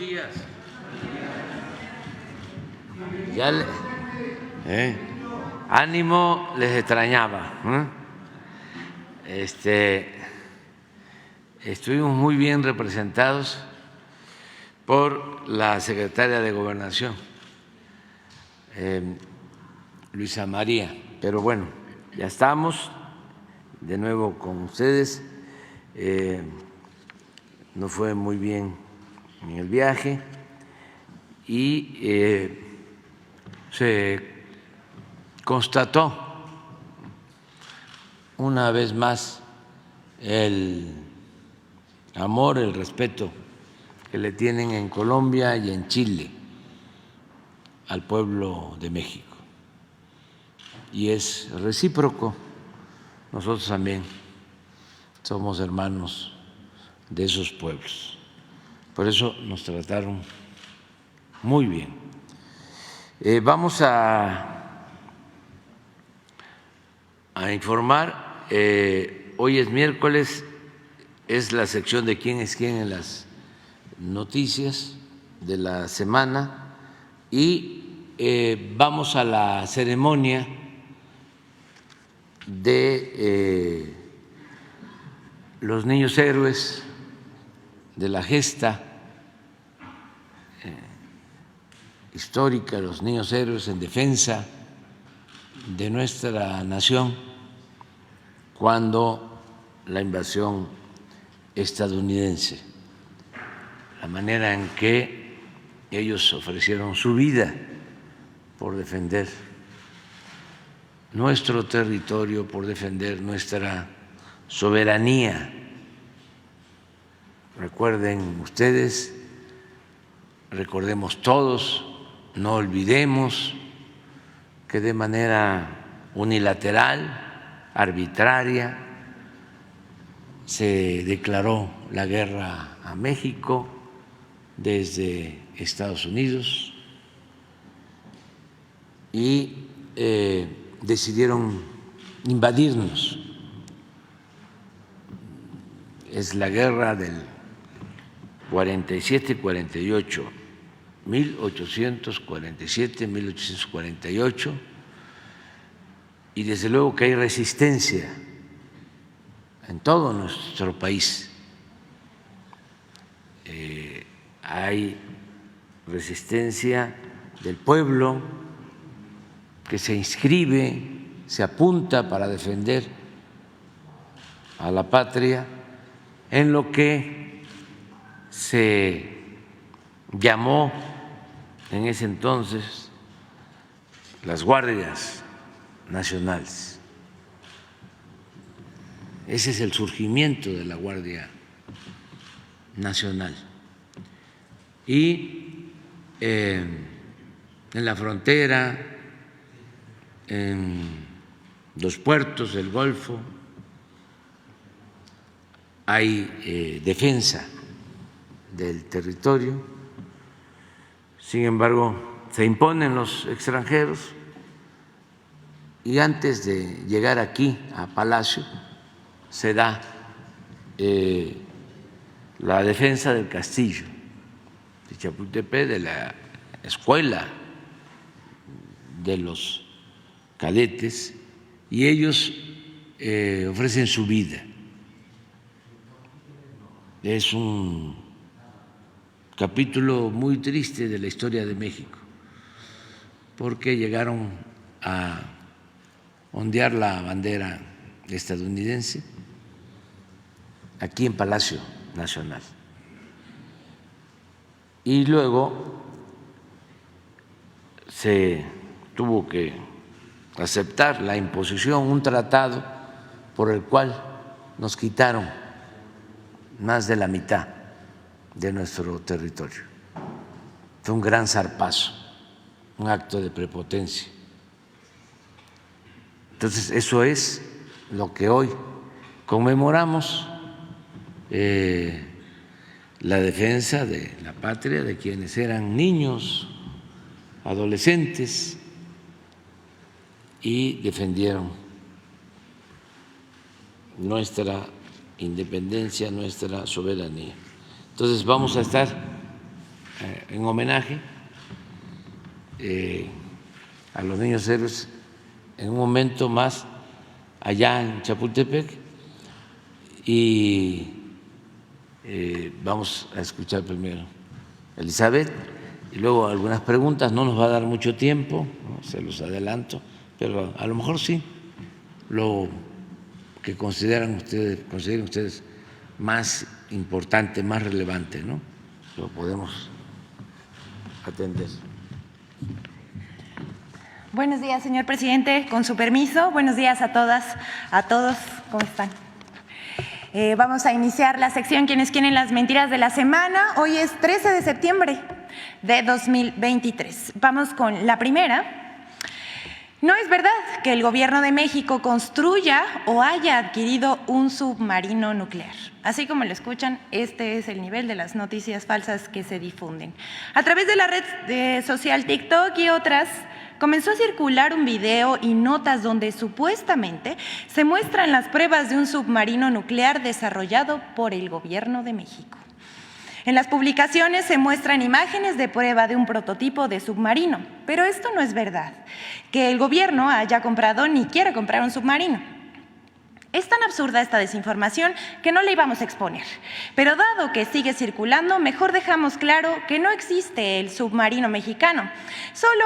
días. Ya ánimo, les extrañaba. Estuvimos muy bien representados por la secretaria de Gobernación, Luisa María, pero bueno, ya estamos de nuevo con ustedes. No fue muy bien en el viaje y se constató una vez más el amor, el respeto que le tienen en Colombia y en Chile al pueblo de México. Y es recíproco, nosotros también somos hermanos de esos pueblos. Por eso nos trataron muy bien. Vamos a informar. Hoy es miércoles, es la sección de quién es quién en las noticias de la semana y vamos a la ceremonia de los niños héroes de la gesta histórica, los niños héroes en defensa de nuestra nación cuando la invasión estadounidense, la manera en que ellos ofrecieron su vida por defender nuestro territorio, por defender nuestra soberanía. Recuerden ustedes, recordemos todos, no olvidemos que de manera unilateral, arbitraria, se declaró la guerra a México desde Estados Unidos y decidieron invadirnos. Es la guerra del 47 y 48, 1847, 1848, y desde luego que hay resistencia en todo nuestro país. Hay resistencia del pueblo que se inscribe, se apunta para defender a la patria en lo que se llamó en ese entonces las guardias nacionales. Ese es el surgimiento de la Guardia Nacional. Y en la frontera, en los puertos del Golfo, hay defensa del territorio. Sin embargo, se imponen los extranjeros y antes de llegar aquí a Palacio se da la defensa del castillo de Chapultepec, de la escuela de los cadetes, y ellos ofrecen su vida. Es un capítulo muy triste de la historia de México, porque llegaron a ondear la bandera estadounidense aquí en Palacio Nacional. Y luego se tuvo que aceptar la imposición, un tratado por el cual nos quitaron más de la mitad de nuestro territorio. Fue un gran zarpazo, un acto de prepotencia. Entonces, eso es lo que hoy conmemoramos, la defensa de la patria de quienes eran niños, adolescentes y defendieron nuestra independencia, nuestra soberanía. Entonces vamos a estar en homenaje a los niños héroes en un momento más allá en Chapultepec y vamos a escuchar primero a Elizabeth y luego algunas preguntas. No nos va a dar mucho tiempo, ¿no? Se los adelanto, pero a lo mejor sí lo que consideren ustedes más importante, más relevante, ¿no? Lo podemos atender. Buenos días, señor presidente. Con su permiso, buenos días a todas, a todos. ¿Cómo están? Vamos a iniciar la sección ¿Quiénes quieren las mentiras de la semana? Hoy es 13 de septiembre de 2023. Vamos con la primera. No es verdad que el Gobierno de México construya o haya adquirido un submarino nuclear. Así como lo escuchan, este es el nivel de las noticias falsas que se difunden. A través de la red social TikTok y otras, comenzó a circular un video y notas donde supuestamente se muestran las pruebas de un submarino nuclear desarrollado por el Gobierno de México. En las publicaciones se muestran imágenes de prueba de un prototipo de submarino, pero esto no es verdad, que el gobierno haya comprado ni quiera comprar un submarino. Es tan absurda esta desinformación que no la íbamos a exponer, pero dado que sigue circulando, mejor dejamos claro que no existe el submarino mexicano, solo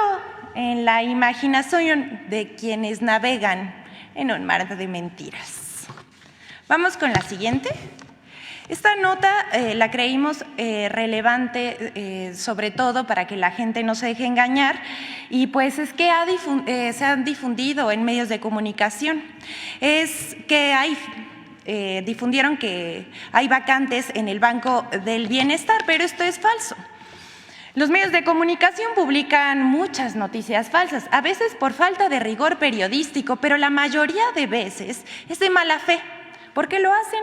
en la imaginación de quienes navegan en un mar de mentiras. Vamos con la siguiente. Esta nota la creímos relevante sobre todo para que la gente no se deje engañar y pues es que se han difundido en medios de comunicación. Es que difundieron que hay vacantes en el Banco del Bienestar, pero esto es falso. Los medios de comunicación publican muchas noticias falsas, a veces por falta de rigor periodístico, pero la mayoría de veces es de mala fe. ¿Por qué lo hacen?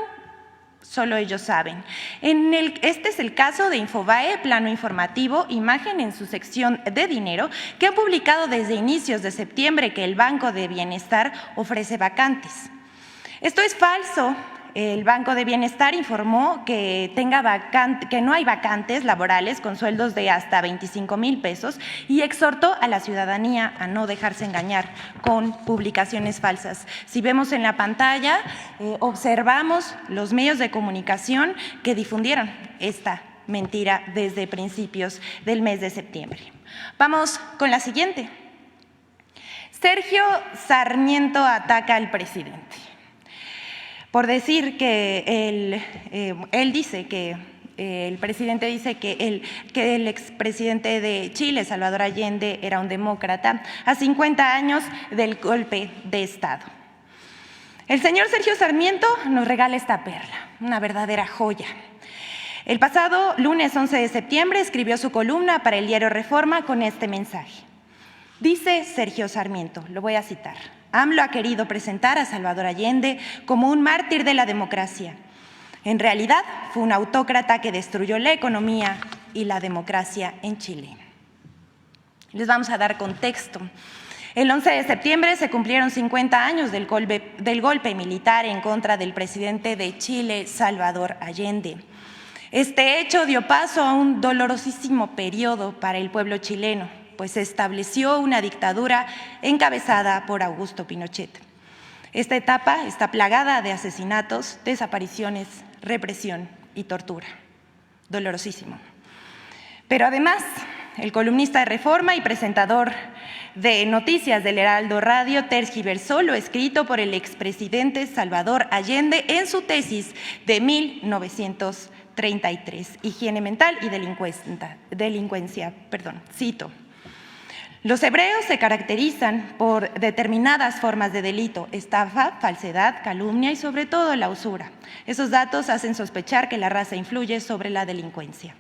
Solo ellos saben. Este es el caso de Infobae, Plano Informativo, Imagen en su sección de dinero, que ha publicado desde inicios de septiembre que el Banco de Bienestar ofrece vacantes. Esto es falso. El Banco de Bienestar informó que no hay vacantes laborales con sueldos de hasta 25,000 pesos y exhortó a la ciudadanía a no dejarse engañar con publicaciones falsas. Si vemos en la pantalla, observamos los medios de comunicación que difundieron esta mentira desde principios del mes de septiembre. Vamos con la siguiente. Sergio Sarmiento ataca al presidente. Por decir que él dice que el presidente dice que el expresidente de Chile, Salvador Allende, era un demócrata a 50 años del golpe de Estado. El señor Sergio Sarmiento nos regala esta perla, una verdadera joya. El pasado lunes 11 de septiembre escribió su columna para el diario Reforma con este mensaje. Dice Sergio Sarmiento, lo voy a citar. AMLO ha querido presentar a Salvador Allende como un mártir de la democracia. En realidad, fue un autócrata que destruyó la economía y la democracia en Chile. Les vamos a dar contexto. El 11 de septiembre se cumplieron 50 años del golpe militar en contra del presidente de Chile, Salvador Allende. Este hecho dio paso a un dolorosísimo periodo para el pueblo chileno, pues se estableció una dictadura encabezada por Augusto Pinochet. Esta etapa está plagada de asesinatos, desapariciones, represión y tortura. Dolorosísimo. Pero además, el columnista de Reforma y presentador de Noticias del Heraldo Radio tergiversó lo escrito por el expresidente Salvador Allende en su tesis de 1933, Higiene mental y delincuencia. Cito. Los hebreos se caracterizan por determinadas formas de delito, estafa, falsedad, calumnia y sobre todo la usura. Esos datos hacen sospechar que la raza influye sobre la delincuencia.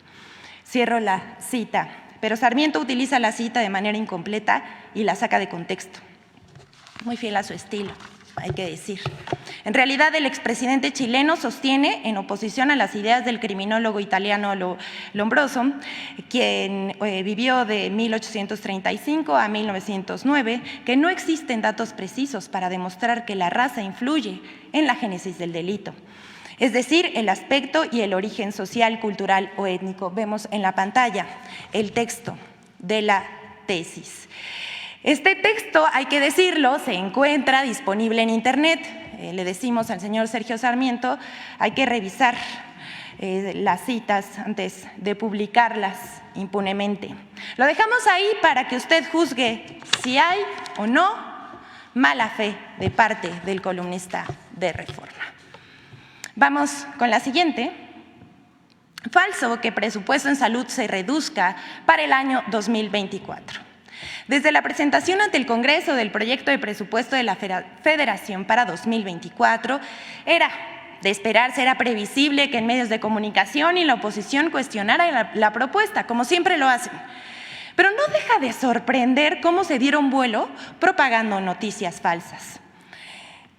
Cierro la cita, pero Sarmiento utiliza la cita de manera incompleta y la saca de contexto. Muy fiel a su estilo, hay que decir. En realidad, el expresidente chileno sostiene, en oposición a las ideas del criminólogo italiano Lombroso, quien vivió de 1835 a 1909, que no existen datos precisos para demostrar que la raza influye en la génesis del delito. es decir, el aspecto y el origen social, cultural o étnico. Vemos en la pantalla el texto de la tesis. Este texto, hay que decirlo, se encuentra disponible en Internet. Le decimos al señor Sergio Sarmiento, hay que revisar las citas antes de publicarlas impunemente. Lo dejamos ahí para que usted juzgue si hay o no mala fe de parte del columnista de Reforma. Vamos con la siguiente. Falso que presupuesto en salud se reduzca para el año 2024. Desde la presentación ante el Congreso del proyecto de presupuesto de la Federación para 2024, era de esperarse, era previsible que en medios de comunicación y la oposición cuestionaran la propuesta, como siempre lo hacen. Pero no deja de sorprender cómo se dieron vuelo propagando noticias falsas.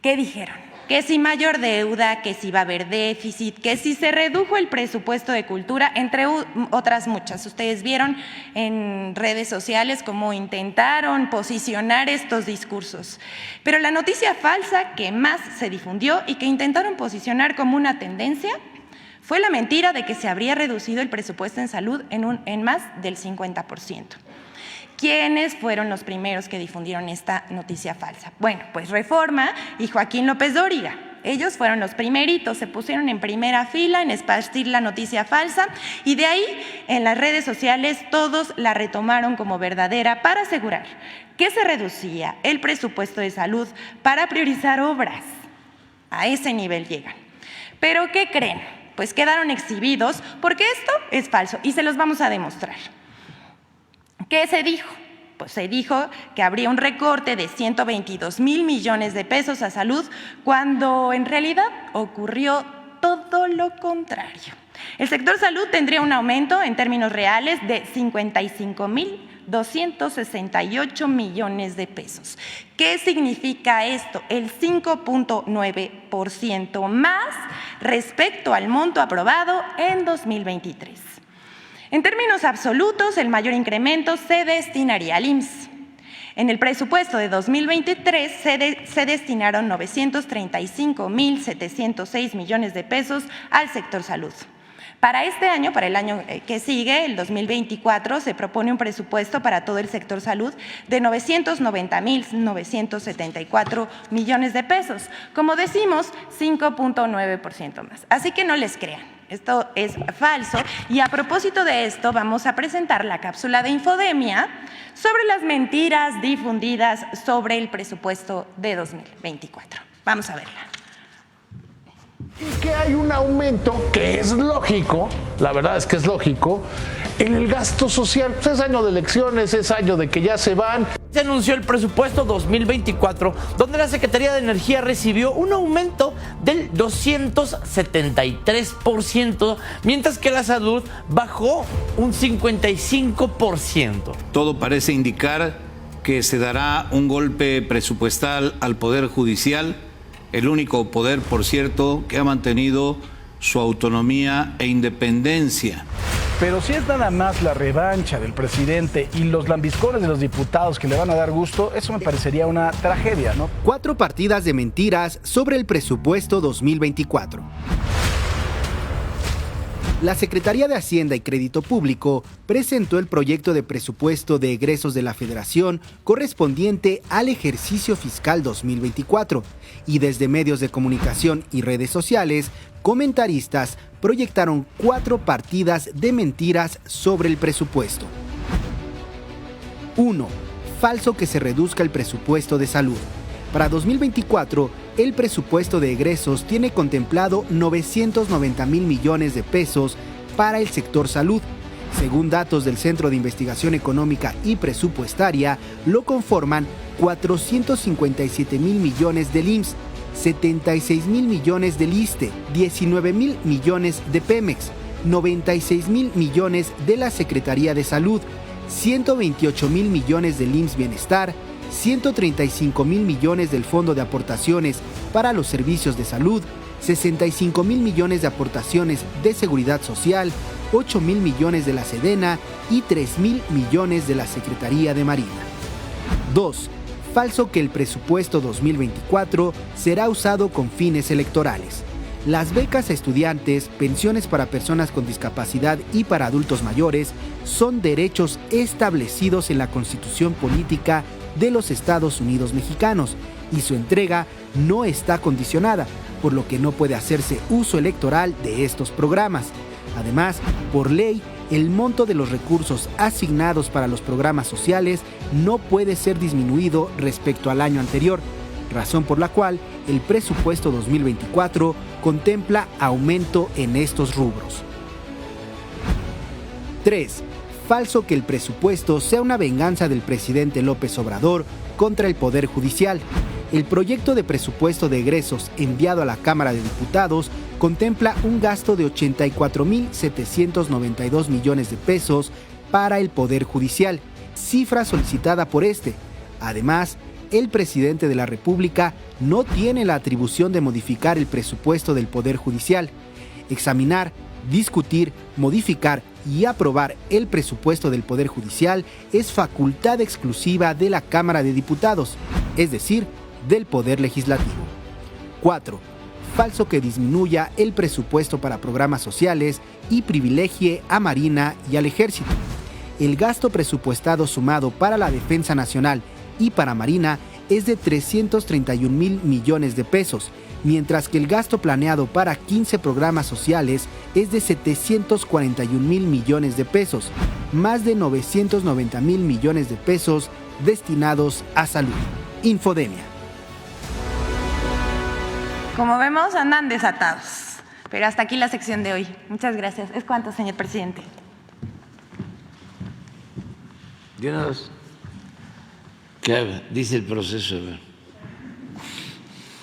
¿Qué dijeron? Que si mayor deuda, que si va a haber déficit, que si se redujo el presupuesto de cultura, entre otras muchas. Ustedes vieron en redes sociales cómo intentaron posicionar estos discursos. Pero la noticia falsa que más se difundió y que intentaron posicionar como una tendencia fue la mentira de que se habría reducido el presupuesto en salud en más del 50%. ¿Quiénes fueron los primeros que difundieron esta noticia falsa? Bueno, pues Reforma y Joaquín López Dóriga. Ellos fueron los primeritos, se pusieron en primera fila en esparcir la noticia falsa y de ahí en las redes sociales todos la retomaron como verdadera para asegurar que se reducía el presupuesto de salud para priorizar obras. A ese nivel llegan. ¿Pero qué creen? Pues quedaron exhibidos porque esto es falso y se los vamos a demostrar. ¿Qué se dijo? Pues se dijo que habría un recorte de 122,000 millones de pesos a salud, cuando en realidad ocurrió todo lo contrario. El sector salud tendría un aumento en términos reales de 55,268 millones de pesos. ¿Qué significa esto? El 5.9% más respecto al monto aprobado en 2023. En términos absolutos, el mayor incremento se destinaría al IMSS. En el presupuesto de 2023 se destinaron 935,706 millones de pesos al sector salud. Para este año, para el año que sigue, el 2024, se propone un presupuesto para todo el sector salud de 990,974 millones de pesos. Como decimos, 5.9% más. Así que no les crean. Esto es falso y a propósito de esto vamos a presentar la cápsula de Infodemia sobre las mentiras difundidas sobre el presupuesto de 2024. Vamos a verla. Y que hay un aumento que es lógico, la verdad es que es lógico, en el gasto social. Pues es año de elecciones, es año de que ya se van. Se anunció el presupuesto 2024, donde la Secretaría de Energía recibió un aumento del 273%, mientras que la salud bajó un 55%. Todo parece indicar que se dará un golpe presupuestal al Poder Judicial, el único poder, por cierto, que ha mantenido su autonomía e independencia. Pero si es nada más la revancha del presidente y los lambiscones de los diputados que le van a dar gusto, eso me parecería una tragedia, ¿no? 4 partidas de mentiras sobre el presupuesto 2024. La Secretaría de Hacienda y Crédito Público presentó el proyecto de presupuesto de egresos de la Federación correspondiente al ejercicio fiscal 2024 y desde medios de comunicación y redes sociales, comentaristas proyectaron 4 partidas de mentiras sobre el presupuesto. 1. Falso que se reduzca el presupuesto de salud. Para 2024, el presupuesto de egresos tiene contemplado 990,000 millones de pesos para el sector salud. Según datos del Centro de Investigación Económica y Presupuestaria, lo conforman 457,000 millones del IMSS, 76,000 millones del ISSSTE, 19,000 millones de Pemex, 96,000 millones de la Secretaría de Salud, 128,000 millones del IMSS Bienestar, 135,000 millones del Fondo de Aportaciones para los Servicios de Salud, 65,000 millones de aportaciones de Seguridad Social, 8,000 millones de la Sedena y 3,000 millones de la Secretaría de Marina. 2. Falso que el presupuesto 2024 será usado con fines electorales. Las becas a estudiantes, pensiones para personas con discapacidad y para adultos mayores son derechos establecidos en la Constitución Política de los Estados Unidos Mexicanos y su entrega no está condicionada, por lo que no puede hacerse uso electoral de estos programas. Además, por ley, el monto de los recursos asignados para los programas sociales no puede ser disminuido respecto al año anterior, razón por la cual el presupuesto 2024 contempla aumento en estos rubros. 3. Falso que el presupuesto sea una venganza del presidente López Obrador contra el Poder Judicial. El proyecto de presupuesto de egresos enviado a la Cámara de Diputados contempla un gasto de 84.792 millones de pesos para el Poder Judicial, cifra solicitada por este. Además, el presidente de la República no tiene la atribución de modificar el presupuesto del Poder Judicial. Examinar, discutir, modificar y aprobar el presupuesto del Poder Judicial es facultad exclusiva de la Cámara de Diputados, es decir, del Poder Legislativo. 4. Falso que disminuya el presupuesto para programas sociales y privilegie a Marina y al Ejército. El gasto presupuestado sumado para la Defensa Nacional y para Marina es de 331,000 millones de pesos, mientras que el gasto planeado para 15 programas sociales es de 741,000 millones de pesos, más de 990,000 millones de pesos destinados a salud. Infodemia. Como vemos, andan desatados. Pero hasta aquí la sección de hoy. Muchas gracias. ¿Es cuánto, señor presidente? ¿Qué dice el proceso?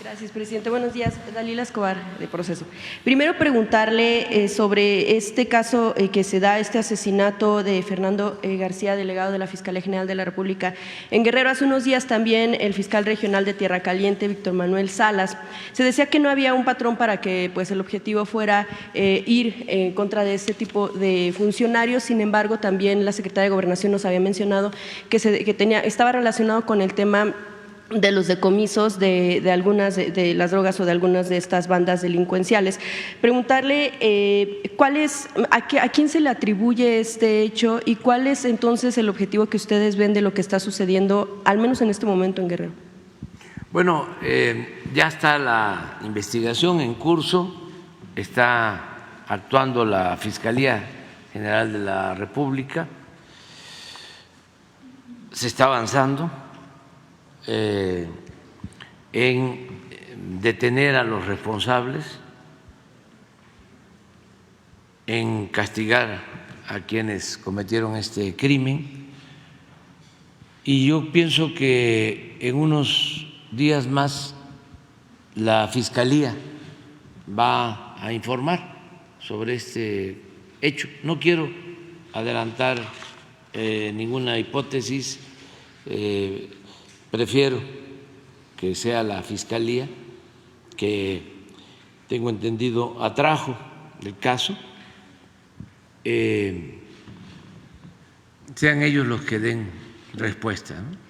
Gracias, presidente. Buenos días. Dalila Escobar, de Proceso. Primero, preguntarle sobre este caso que se da, este asesinato de Fernando García, delegado de la Fiscalía General de la República en Guerrero. Hace unos días también el fiscal regional de Tierra Caliente, Víctor Manuel Salas, se decía que no había un patrón para que el objetivo fuera ir en contra de este tipo de funcionarios. Sin embargo, también la secretaria de Gobernación nos había mencionado que estaba relacionado con el tema de los decomisos de algunas de las drogas o de algunas de estas bandas delincuenciales. Preguntarle a quién se le atribuye este hecho y cuál es entonces el objetivo que ustedes ven de lo que está sucediendo, al menos en este momento en Guerrero. Bueno, ya está la investigación en curso, está actuando la Fiscalía General de la República, se está avanzando en detener a los responsables, en castigar a quienes cometieron este crimen, y yo pienso que en unos días más la Fiscalía va a informar sobre este hecho. No quiero adelantar ninguna hipótesis, prefiero que sea la Fiscalía, que tengo entendido atrajo el caso, sean ellos los que den respuesta, ¿no?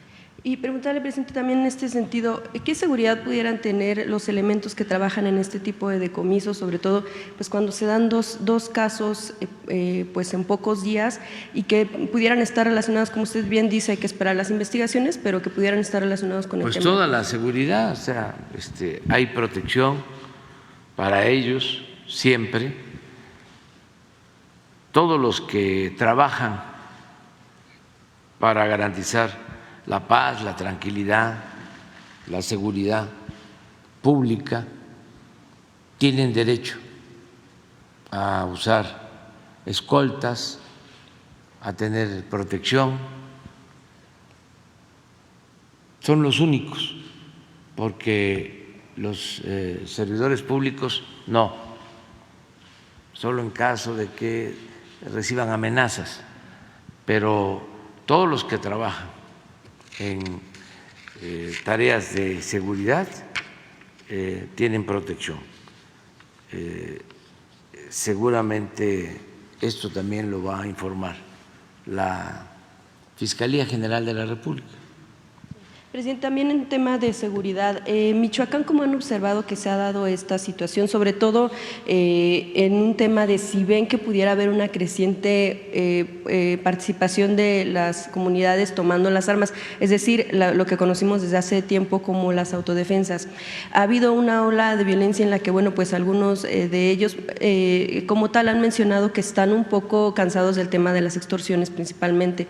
Y preguntarle, presidente, también en este sentido, ¿qué seguridad pudieran tener los elementos que trabajan en este tipo de decomisos, sobre todo cuando se dan dos casos en pocos días y que pudieran estar relacionados, como usted bien dice, hay que esperar las investigaciones, pero que pudieran estar relacionados con el tema? Toda la seguridad, o sea, hay protección para ellos siempre. Todos los que trabajan para garantizar la paz, la tranquilidad, la seguridad pública, tienen derecho a usar escoltas, a tener protección. Son los únicos, porque los servidores públicos no, solo en caso de que reciban amenazas, pero todos los que trabajan en tareas de seguridad tienen protección. Seguramente esto también lo va a informar la Fiscalía General de la República. Presidente, también en tema de seguridad, Michoacán, ¿cómo han observado que se ha dado esta situación? Sobre todo en un tema de si ven que pudiera haber una creciente participación de las comunidades tomando las armas, es decir, lo que conocimos desde hace tiempo como las autodefensas. Ha habido una ola de violencia en la que, bueno, pues algunos de ellos como tal han mencionado que están un poco cansados del tema de las extorsiones principalmente.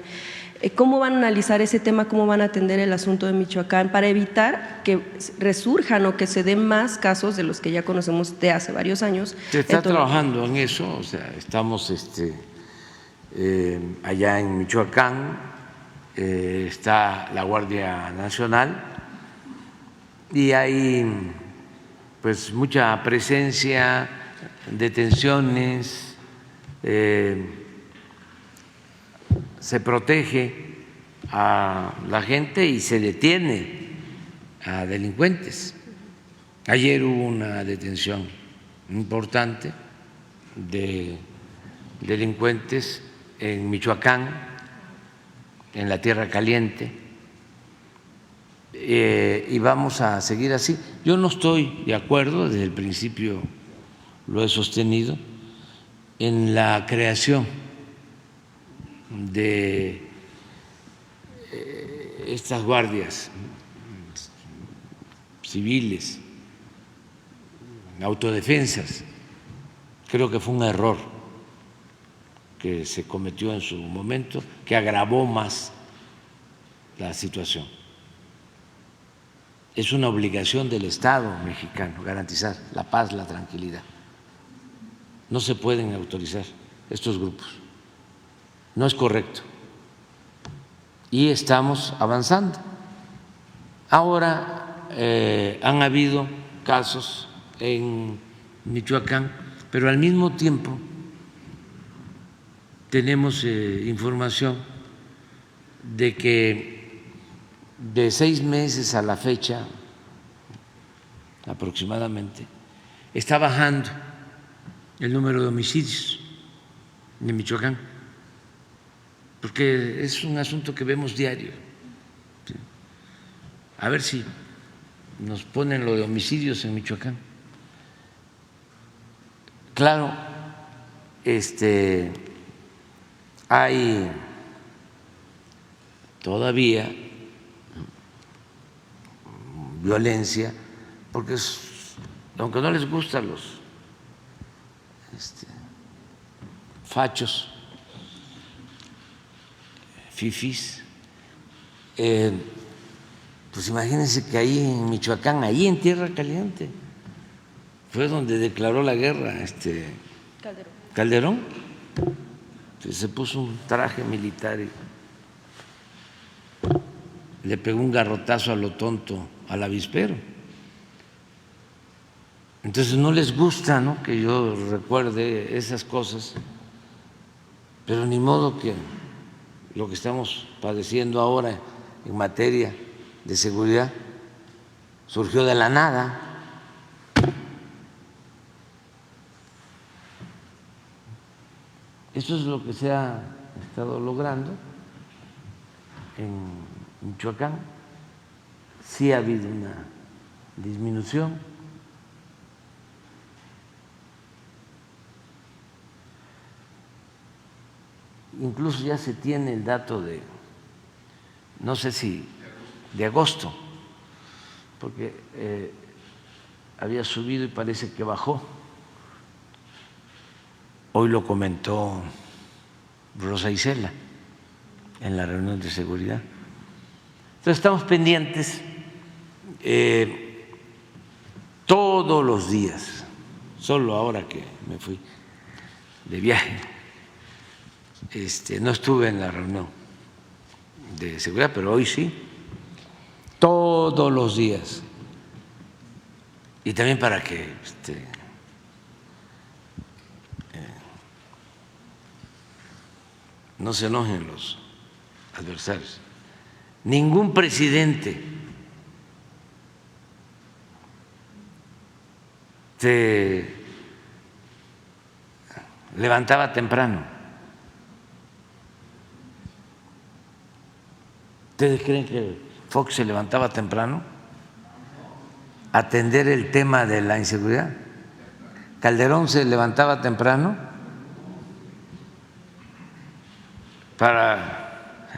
¿Cómo van a analizar ese tema? ¿Cómo van a atender el asunto de Michoacán para evitar que resurjan o que se den más casos de los que ya conocemos de hace varios años? Se está trabajando en eso, o sea, estamos allá en Michoacán, está la Guardia Nacional y hay pues mucha presencia, detenciones, se protege a la gente y se detiene a delincuentes. Ayer hubo una detención importante de delincuentes en Michoacán, en la Tierra Caliente, y vamos a seguir así. Yo no estoy de acuerdo, desde el principio lo he sostenido, en la creación de estas guardias civiles, autodefensas. Creo que fue un error que se cometió en su momento, que agravó más la situación. Es una obligación del Estado mexicano garantizar la paz, la tranquilidad. No se pueden autorizar estos grupos. No es correcto. Y estamos avanzando. Ahora han habido casos en Michoacán, pero al mismo tiempo tenemos información de que de 6 meses a la fecha aproximadamente está bajando el número de homicidios en Michoacán, porque es un asunto que vemos diario. A ver si nos ponen lo de homicidios en Michoacán. Claro, hay todavía violencia, porque aunque no les gustan los fachos, fifís, pues imagínense que ahí en Michoacán, ahí en Tierra Caliente, fue donde declaró la guerra Calderón. Se puso un traje militar y le pegó un garrotazo a lo tonto al avispero. Entonces no les gusta, ¿no?, que yo recuerde esas cosas, pero ni modo, que lo que estamos padeciendo ahora en materia de seguridad surgió de la nada. Eso es lo que se ha estado logrando en Michoacán. Sí ha habido una disminución. Incluso ya se tiene el dato de, no sé si de agosto, porque había subido y parece que bajó. Hoy lo comentó Rosa Isela en la reunión de seguridad. Entonces estamos pendientes todos los días, solo ahora que me fui de viaje, no estuve en la reunión de seguridad, pero hoy sí, todos los días. Y también para que no se enojen los adversarios. Ningún presidente se levantaba temprano. ¿Ustedes creen que Fox se levantaba temprano a atender el tema de la inseguridad. Calderón se levantaba temprano para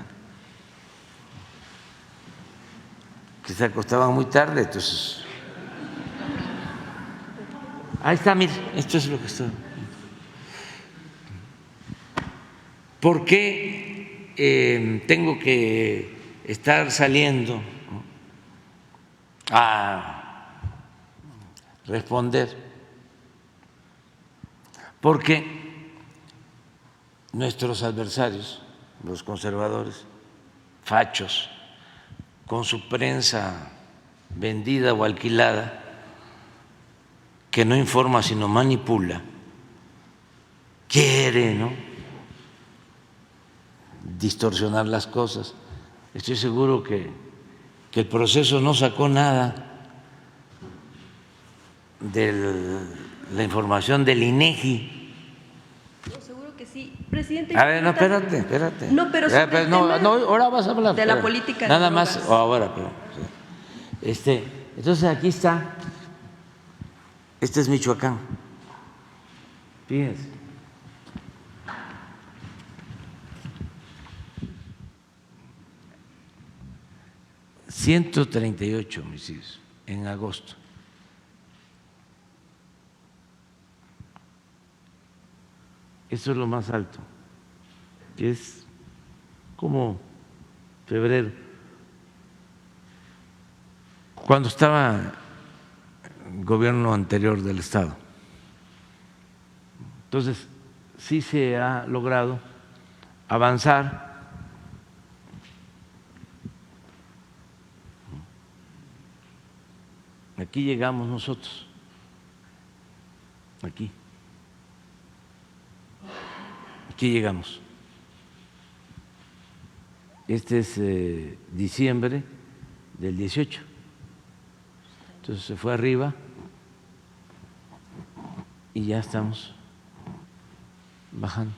que se acostaban muy tarde, entonces ahí está, mire, esto es lo que estoy. ¿Por qué tengo que estar saliendo a responder? Porque nuestros adversarios, los conservadores, fachos, con su prensa vendida o alquilada, que no informa sino manipula, quiere, ¿no?, distorsionar las cosas. Estoy seguro que el proceso no sacó nada de la información del INEGI. No, seguro que sí. Presidente. A ver, no, espérate. No, pero sobre el tema ahora vas a hablar. de la política. Nada de más, drogas. ahora, pero. Entonces aquí está. Este es Michoacán. Fíjense. $138 homicidios en agosto. Eso es lo más alto, que es como febrero, cuando estaba el gobierno anterior del Estado. Entonces, sí se ha logrado avanzar. Aquí llegamos nosotros, aquí llegamos. Este es diciembre del 18. Entonces se fue arriba y ya estamos bajando.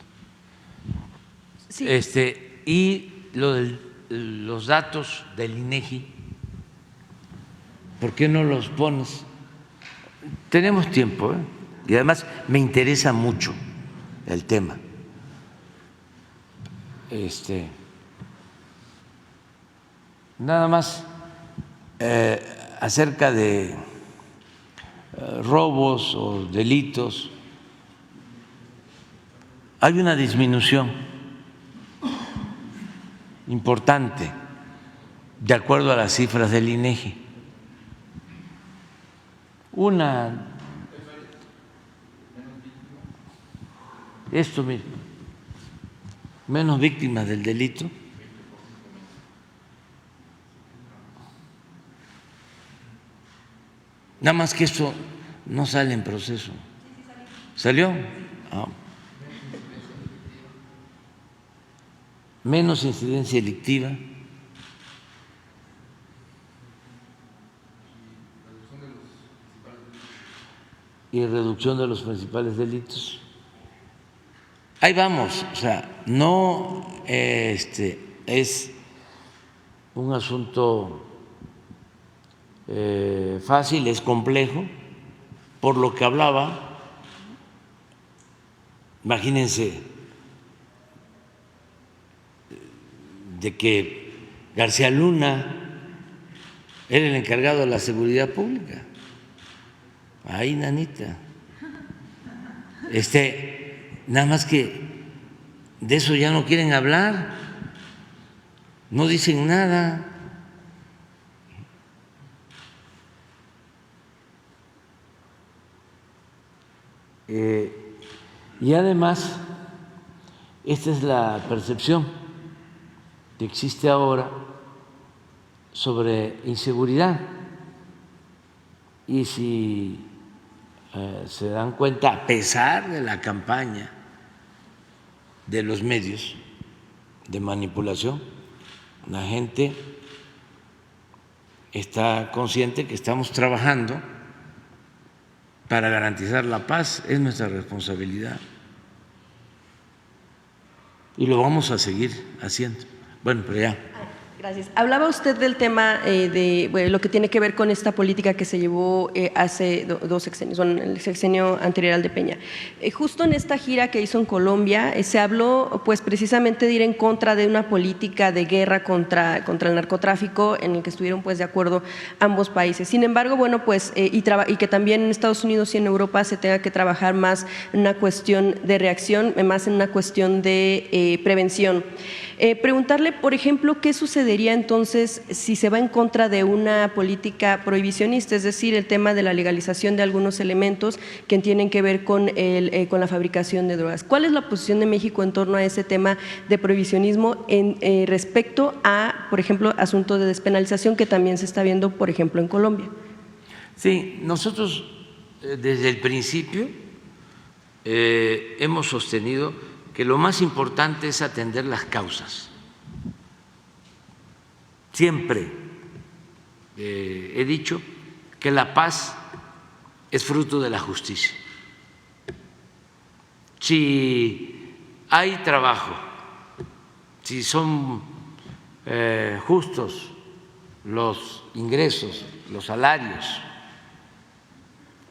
Sí. Y los datos del INEGI, ¿por qué no los pones? Tenemos tiempo, ¿eh? Y además me interesa mucho el tema. Nada más acerca de robos o delitos, hay una disminución importante de acuerdo a las cifras del INEGI. Mire, menos víctimas del delito. Nada más que esto no sale en proceso. ¿Salió? Ah. Menos incidencia delictiva. Y reducción de los principales delitos. Ahí vamos, o sea, no es un asunto fácil, es complejo, por lo que hablaba. Imagínense de que García Luna era el encargado de la seguridad pública. Ahí, nanita. Nada más que de eso ya no quieren hablar, no dicen nada. Y además, esta es la percepción que existe ahora sobre inseguridad. Y si se dan cuenta, a pesar de la campaña de los medios de manipulación, la gente está consciente que estamos trabajando para garantizar la paz, es nuestra responsabilidad y lo vamos a seguir haciendo. Bueno, pero ya. Gracias. Hablaba usted del tema de lo que tiene que ver con esta política que se llevó hace dos sexenios, bueno, el sexenio anterior al de Peña. Justo en esta gira que hizo en Colombia se habló pues precisamente de ir en contra de una política de guerra contra el narcotráfico en el que estuvieron pues de acuerdo ambos países. Sin embargo, bueno, pues y que también en Estados Unidos y en Europa se tenga que trabajar más en una cuestión de reacción, más en una cuestión de prevención. Preguntarle, por ejemplo, ¿qué sucedería entonces si se va en contra de una política prohibicionista? Es decir, el tema de la legalización de algunos elementos que tienen que ver con la fabricación de drogas. ¿Cuál es la posición de México en torno a ese tema de prohibicionismo respecto a, por ejemplo, asuntos de despenalización que también se está viendo, por ejemplo, en Colombia? Sí, nosotros desde el principio hemos sostenido que lo más importante es atender las causas. Siempre he dicho que la paz es fruto de la justicia. Si hay trabajo, si son justos los ingresos, los salarios,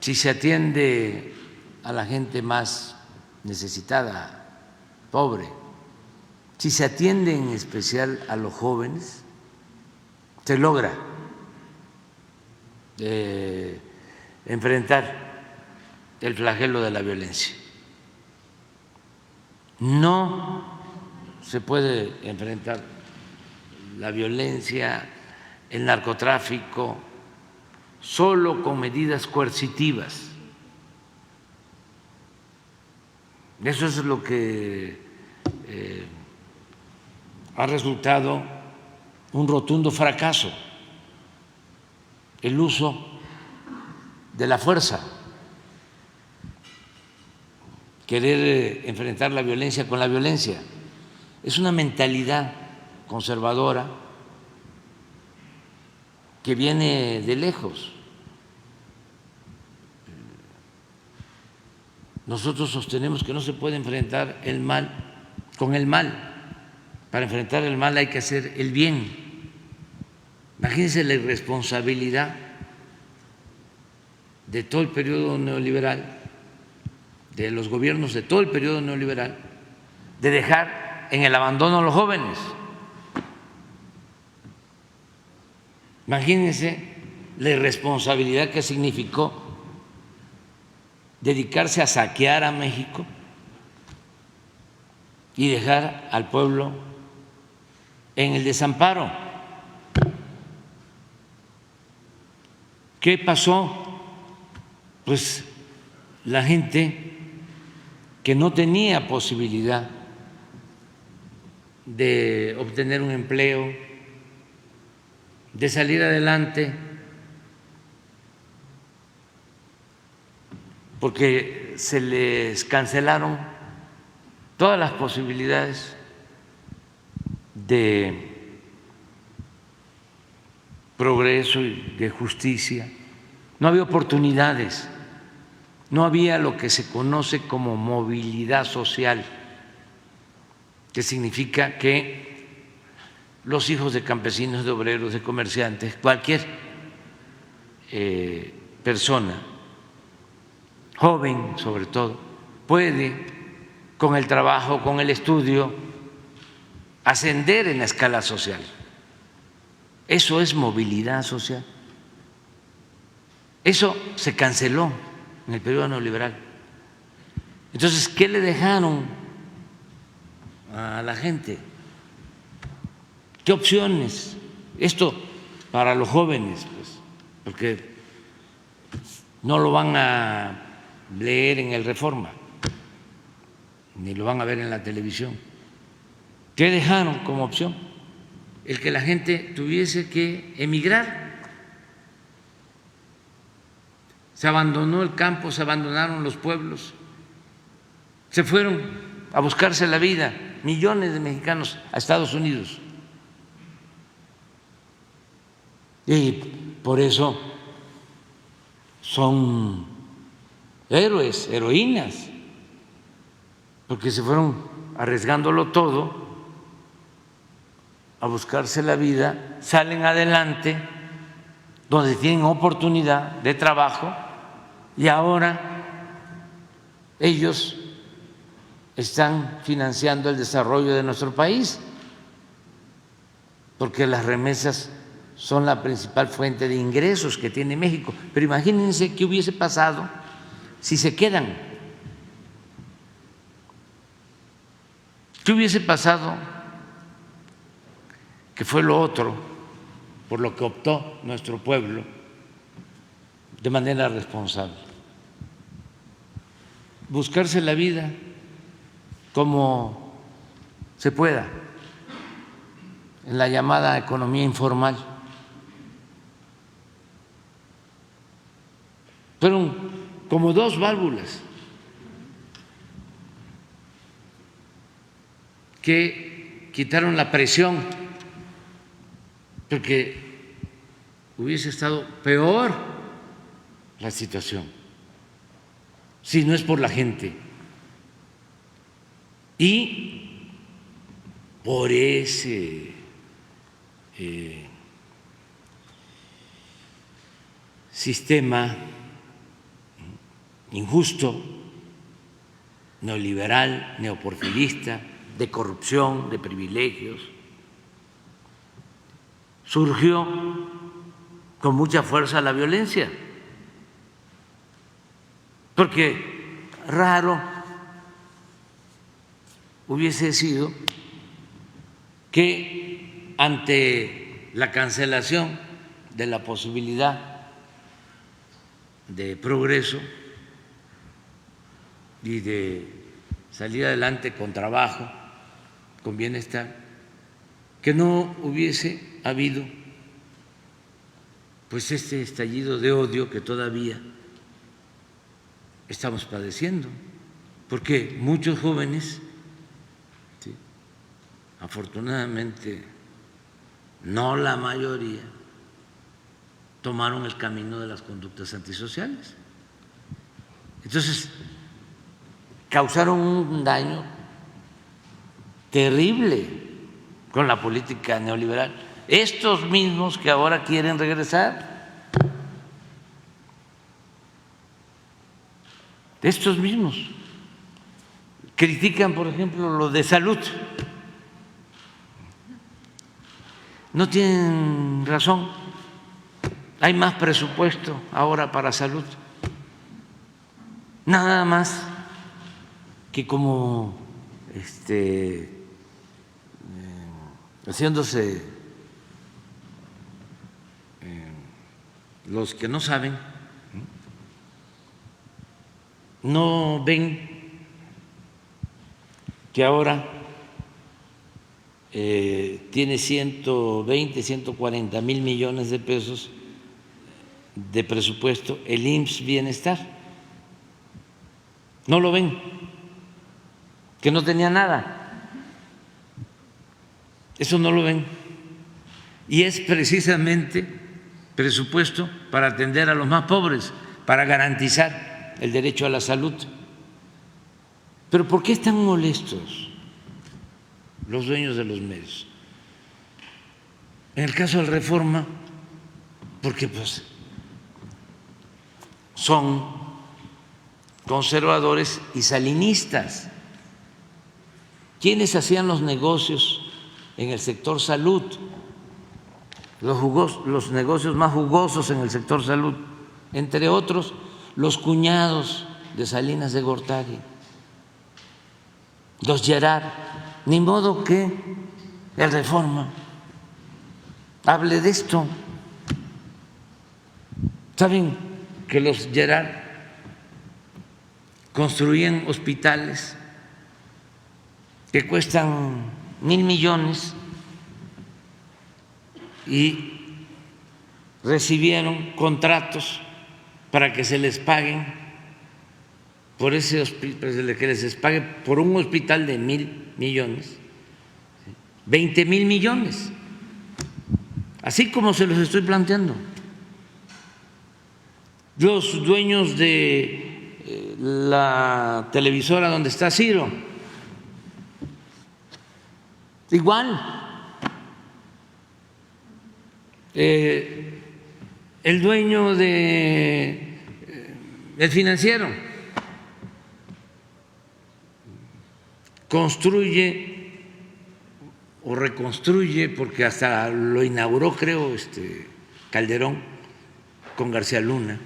si se atiende a la gente más necesitada, pobre, si se atiende en especial a los jóvenes, se logra enfrentar el flagelo de la violencia. No se puede enfrentar la violencia, el narcotráfico, solo con medidas coercitivas. Eso es lo que ha resultado un rotundo fracaso, el uso de la fuerza, querer enfrentar la violencia con la violencia. Es una mentalidad conservadora que viene de lejos. Nosotros sostenemos que no se puede enfrentar el mal con el mal. Para enfrentar el mal hay que hacer el bien. Imagínense la irresponsabilidad de todo el periodo neoliberal, de los gobiernos de todo el periodo neoliberal, de dejar en el abandono a los jóvenes. Imagínense la irresponsabilidad que significó dedicarse a saquear a México y dejar al pueblo en el desamparo. ¿Qué pasó? Pues la gente que no tenía posibilidad de obtener un empleo, de salir adelante, porque se les cancelaron todas las posibilidades de progreso y de justicia. No había oportunidades, no había lo que se conoce como movilidad social, que significa que los hijos de campesinos, de obreros, de comerciantes, cualquier persona, joven sobre todo, puede con el trabajo, con el estudio, ascender en la escala social. Eso es movilidad social. Eso se canceló en el periodo neoliberal. Entonces, ¿qué le dejaron a la gente? ¿Qué opciones? Esto para los jóvenes, pues, porque no lo van a leer en el Reforma, ni lo van a ver en la televisión. ¿Qué dejaron como opción? El que la gente tuviese que emigrar. Se abandonó el campo, se abandonaron los pueblos, se fueron a buscarse la vida, millones de mexicanos a Estados Unidos. Y por eso son héroes, heroínas, porque se fueron arriesgándolo todo a buscarse la vida, salen adelante, donde tienen oportunidad de trabajo y ahora ellos están financiando el desarrollo de nuestro país, porque las remesas son la principal fuente de ingresos que tiene México. Pero imagínense qué hubiese pasado si se quedan. ¿Qué hubiese pasado? Que fue lo otro por lo que optó nuestro pueblo de manera responsable. Buscarse la vida como se pueda en la llamada economía informal. Fueron como dos válvulas que quitaron la presión, porque hubiese estado peor la situación si no es por la gente y por ese sistema injusto, neoliberal, neoporfirista, de corrupción, de privilegios, surgió con mucha fuerza la violencia, porque raro hubiese sido que ante la cancelación de la posibilidad de progreso y de salir adelante con trabajo, con bienestar, que no hubiese habido pues este estallido de odio que todavía estamos padeciendo, porque muchos jóvenes, ¿sí?, afortunadamente no la mayoría, tomaron el camino de las conductas antisociales. Entonces, causaron un daño terrible con la política neoliberal. Estos mismos que ahora quieren regresar, estos mismos critican, por ejemplo, lo de salud. No tienen razón. Hay más presupuesto ahora para salud. Nada más que como haciéndose los que no saben, no ven que ahora tiene 120, 140 mil millones de pesos de presupuesto el IMSS Bienestar. No lo ven, que no tenía nada. Eso no lo ven. Y es precisamente presupuesto para atender a los más pobres, para garantizar el derecho a la salud. Pero ¿por qué están molestos los dueños de los medios? En el caso de Reforma, porque pues son conservadores y salinistas. ¿Quiénes hacían los negocios en el sector salud? Los negocios más jugosos en el sector salud, entre otros, los cuñados de Salinas de Gortari, los Gerard. Ni modo que el Reforma hable de esto. ¿Saben que los Gerard construían hospitales que cuestan 1,000 millones y recibieron contratos para que se les paguen por ese hospital, que les pague por un hospital de 1,000 millones, 20,000 millones, así como se los estoy planteando? Los dueños de la televisora donde está Ciro, igual, el dueño del financiero construye o reconstruye, porque hasta lo inauguró, creo, Calderón con García Luna,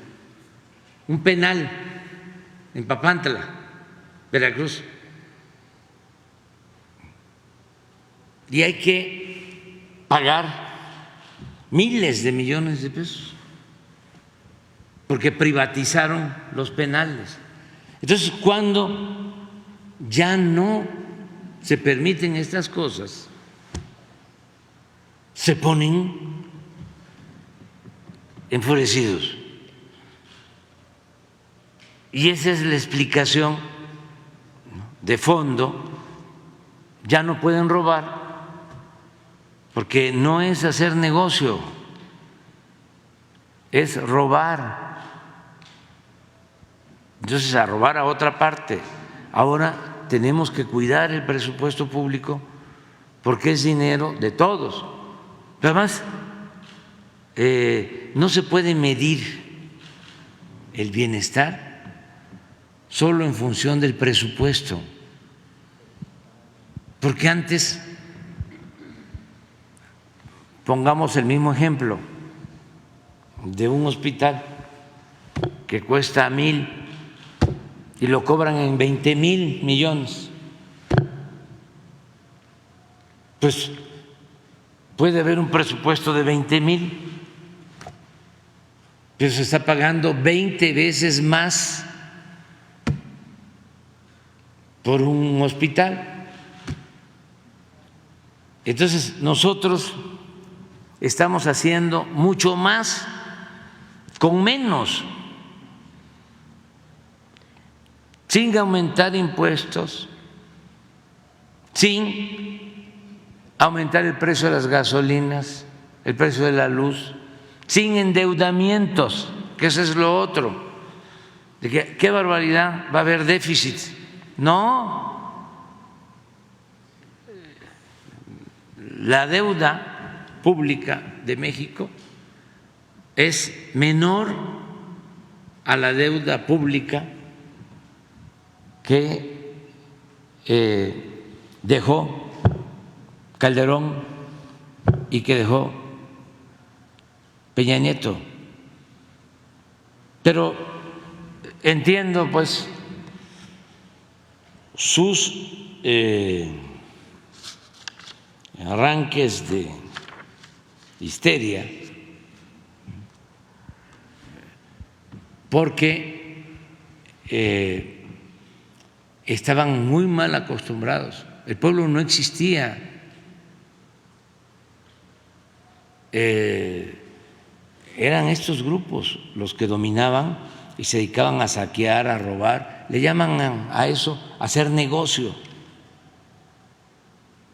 un penal en Papantla, Veracruz. Y hay que pagar miles de millones de pesos porque privatizaron los penales. Entonces, cuando ya no se permiten estas cosas, se ponen enfurecidos. Y esa es la explicación de fondo. Ya no pueden robar porque no es hacer negocio, es robar. Entonces, a robar a otra parte. Ahora tenemos que cuidar el presupuesto público porque es dinero de todos. Pero además, no se puede medir el bienestar solo en función del presupuesto, porque antes, pongamos el mismo ejemplo de un hospital que cuesta 1,000 y lo cobran en 20,000 millones, pues puede haber un presupuesto de 20,000, pero se está pagando 20 veces más por un hospital. Entonces, nosotros estamos haciendo mucho más con menos, sin aumentar impuestos, sin aumentar el precio de las gasolinas, el precio de la luz, sin endeudamientos, que eso es lo otro. De que, qué barbaridad, va a haber déficit. No, la deuda pública de México es menor a la deuda pública que dejó Calderón y que dejó Peña Nieto. Pero entiendo pues sus arranques de histeria, porque estaban muy mal acostumbrados. El pueblo no existía. Eran estos grupos los que dominaban y se dedicaban a saquear, a robar. Le llaman a eso hacer negocio,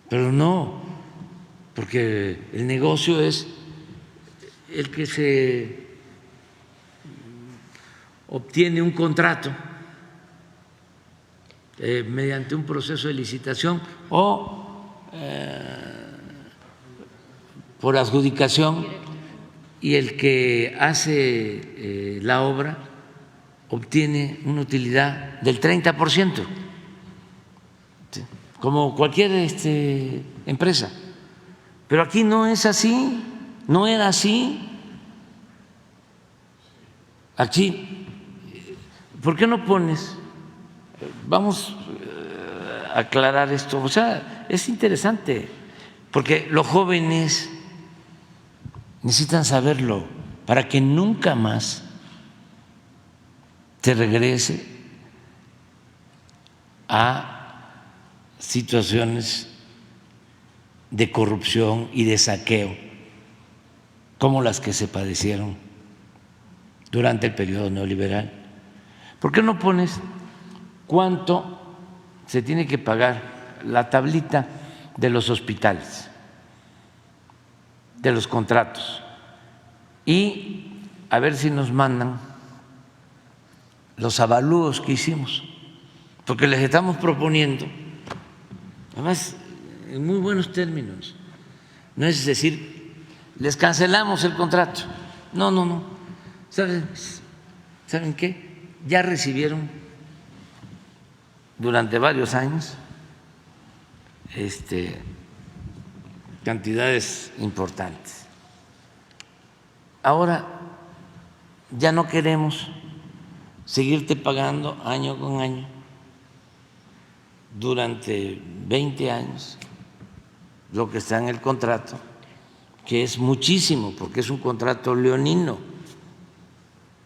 pero no, porque el negocio es el que se obtiene un contrato mediante un proceso de licitación o por adjudicación, y el que hace la obra obtiene una utilidad del 30%, como cualquier empresa. Pero aquí no es así, no era así. Aquí, ¿por qué no pones? Vamos a aclarar esto. O sea, es interesante, porque los jóvenes necesitan saberlo para que nunca más se regrese a situaciones de corrupción y de saqueo como las que se padecieron durante el periodo neoliberal. ¿Por qué no pones cuánto se tiene que pagar, la tablita de los hospitales, de los contratos, y a ver si nos mandan los avalúos que hicimos, porque les estamos proponiendo, además en muy buenos términos, no es decir les cancelamos el contrato. No, no, no. ¿Saben qué? Ya recibieron durante varios años cantidades importantes. Ahora ya no queremos seguirte pagando año con año durante 20 años lo que está en el contrato, que es muchísimo, porque es un contrato leonino.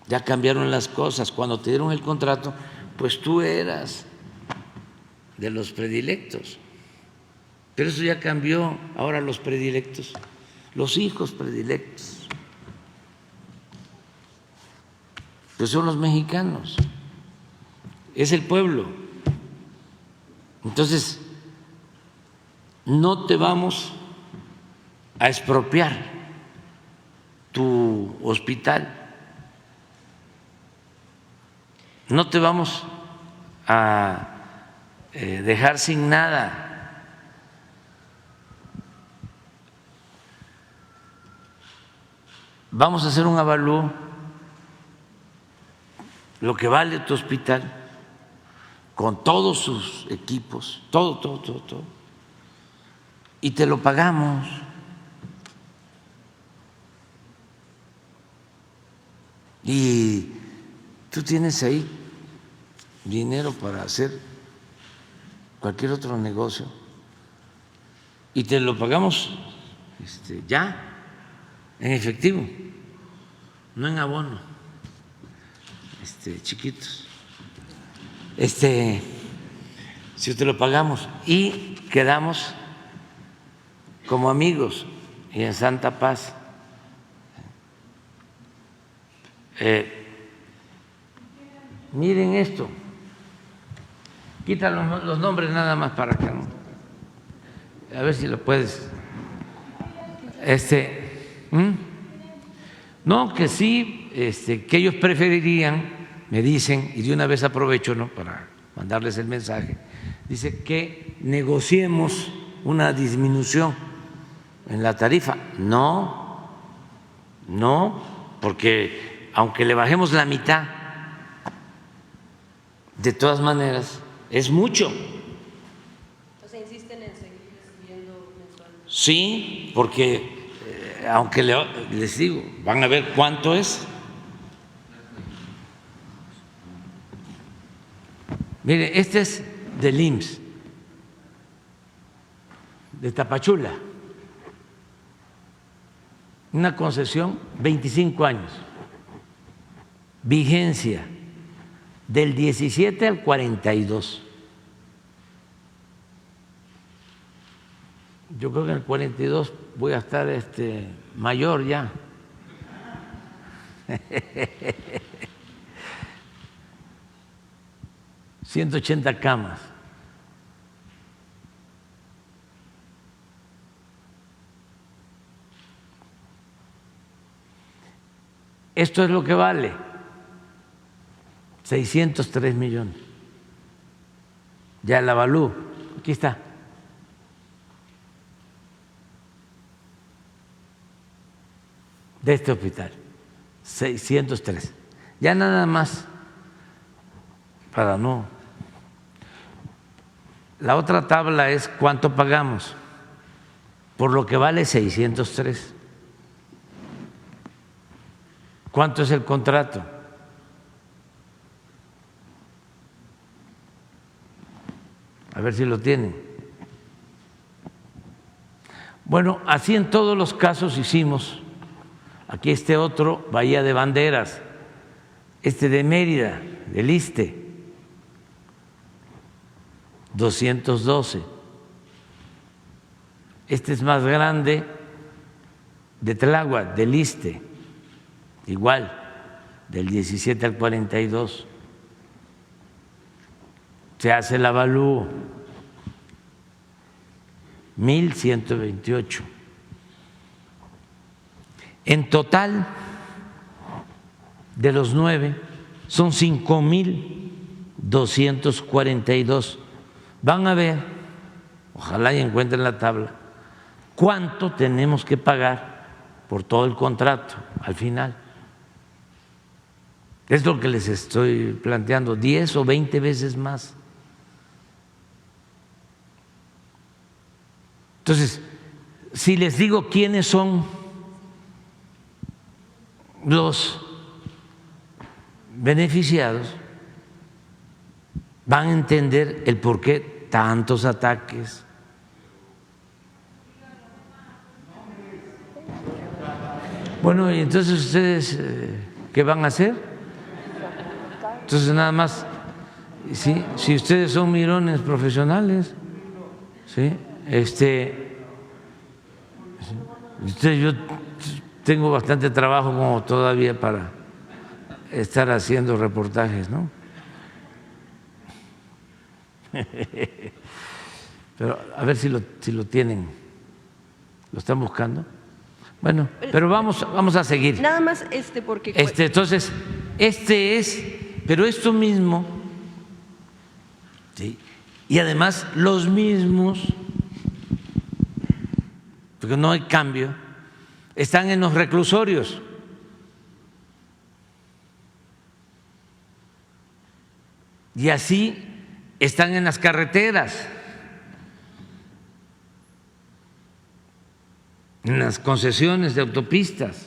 Ya cambiaron las cosas. Cuando te dieron el contrato, pues tú eras de los predilectos. Pero eso ya cambió. Ahora los predilectos, los hijos predilectos, pues son los mexicanos, es el pueblo. Entonces, no te vamos a expropiar tu hospital, no te vamos a dejar sin nada. Vamos a hacer un avalúo, lo que vale tu hospital, con todos sus equipos, todo, y te lo pagamos. Y tú tienes ahí dinero para hacer cualquier otro negocio y te lo pagamos ya en efectivo, no en abono, chiquitos. Si te lo pagamos y quedamos como amigos y en santa paz. Miren esto, quita los nombres nada más para que no, a ver si lo puedes. No, que sí, que ellos preferirían, me dicen, y de una vez aprovecho, ¿no?, para mandarles el mensaje, dice que negociemos una disminución en la tarifa. No, porque aunque le bajemos la mitad, de todas maneras es mucho. Entonces insisten en seguir recibiendo mensualmente. Sí, porque aunque les digo, van a ver cuánto es. Mire, este es del IMSS, de Tapachula, una concesión, 25 años, vigencia del 17 al 42. Yo creo que en el 42 voy a estar mayor ya. 180 camas. Esto es lo que vale, 603 millones. Ya el avalúo, aquí está. De este hospital, 603. Ya nada más, para no. La otra tabla es cuánto pagamos, por lo que vale 603. ¿Cuánto es el contrato? A ver si lo tienen. Bueno, así en todos los casos hicimos. Aquí otro, Bahía de Banderas, de Mérida, del ISSSTE, 212. Es más grande, de Tláhuac, del ISSSTE, igual, del 17 al 42. Se hace el avalúo, 1,128. En total, de los 9, son 5,242. Van a ver, ojalá y encuentren la tabla, cuánto tenemos que pagar por todo el contrato al final. Es lo que les estoy planteando, 10 o 20 veces más. Entonces, si les digo quiénes son los beneficiados, van a entender el por qué tantos ataques. Bueno, y entonces ustedes, ¿qué van a hacer? Entonces nada más, ¿sí? Si ustedes son mirones profesionales, ¿sí? Yo tengo bastante trabajo como todavía para estar haciendo reportajes, ¿no? Pero a ver si lo tienen, lo están buscando. Bueno, pero vamos a seguir. Nada más porque… Entonces, pero esto mismo, ¿sí? Y además los mismos, porque no hay cambio, están en los reclusorios. Y así están en las carreteras, en las concesiones de autopistas.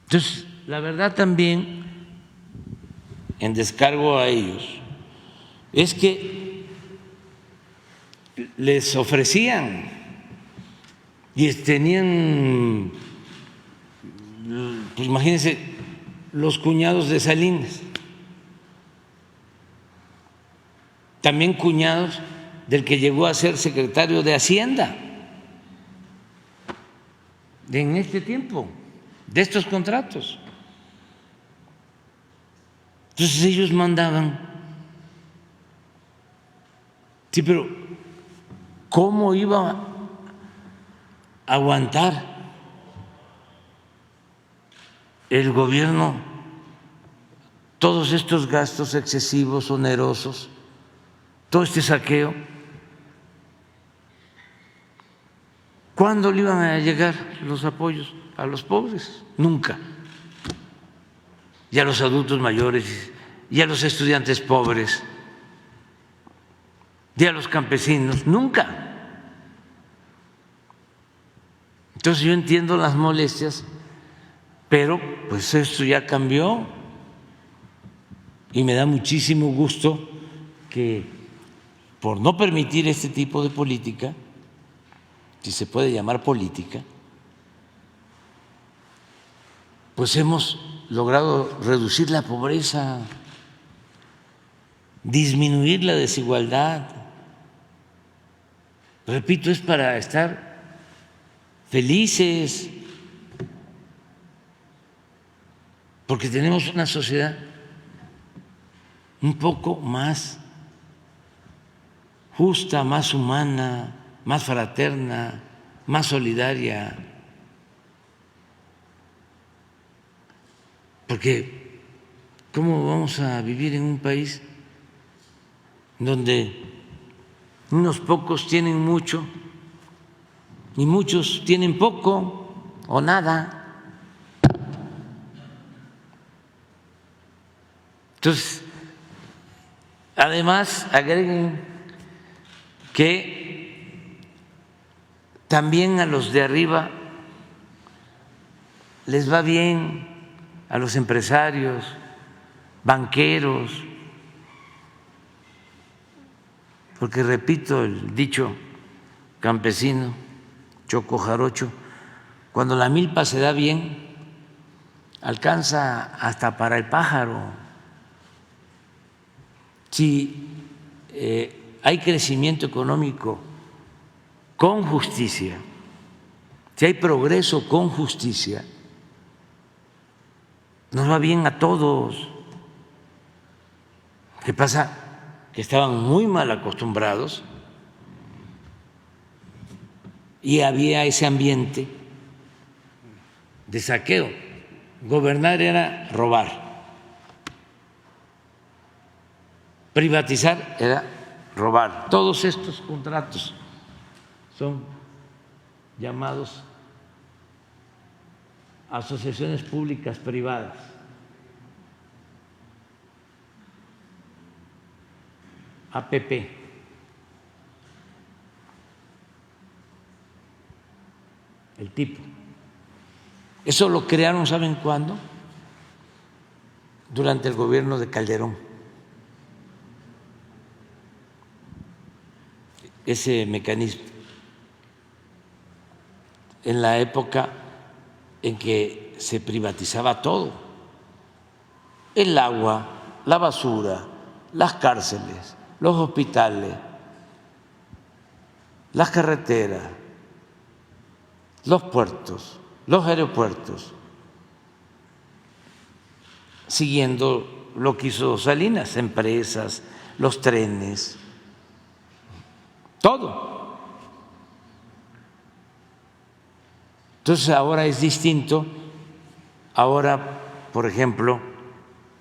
Entonces, la verdad también, en descargo a ellos, es que les ofrecían y tenían, pues imagínense, los cuñados de Salinas, también cuñados del que llegó a ser secretario de Hacienda en este tiempo, de estos contratos. Entonces ellos mandaban. Sí, pero ¿cómo iba a aguantar el gobierno todos estos gastos excesivos, onerosos, todo este saqueo? ¿Cuándo le iban a llegar los apoyos a los pobres? Nunca. Y a los adultos mayores, y a los estudiantes pobres, y a los campesinos, nunca. Entonces yo entiendo las molestias, pero pues esto ya cambió y me da muchísimo gusto que por no permitir este tipo de política, si se puede llamar política, pues hemos logrado reducir la pobreza, disminuir la desigualdad. Repito, es para estar felices, porque tenemos una sociedad un poco más justa, más humana, más fraterna, más solidaria. Porque ¿cómo vamos a vivir en un país donde unos pocos tienen mucho y muchos tienen poco o nada? Entonces, además, agreguen que también a los de arriba les va bien, a los empresarios, banqueros, porque repito el dicho campesino, choco jarocho, cuando la milpa se da bien, alcanza hasta para el pájaro. Si hay crecimiento económico con justicia, si hay progreso con justicia, nos va bien a todos. ¿Qué pasa? Que estaban muy mal acostumbrados y había ese ambiente de saqueo. Gobernar era robar, privatizar era robar. Todos estos contratos son llamados asociaciones públicas privadas. APP. El tipo. Eso lo crearon, ¿saben cuándo? Durante el gobierno de Calderón. Ese mecanismo. En la época en que se privatizaba todo. El agua, la basura, las cárceles, los hospitales, las carreteras, los puertos, los aeropuertos, siguiendo lo que hizo Salinas, empresas, los trenes, todo. Entonces ahora es distinto. Ahora, por ejemplo,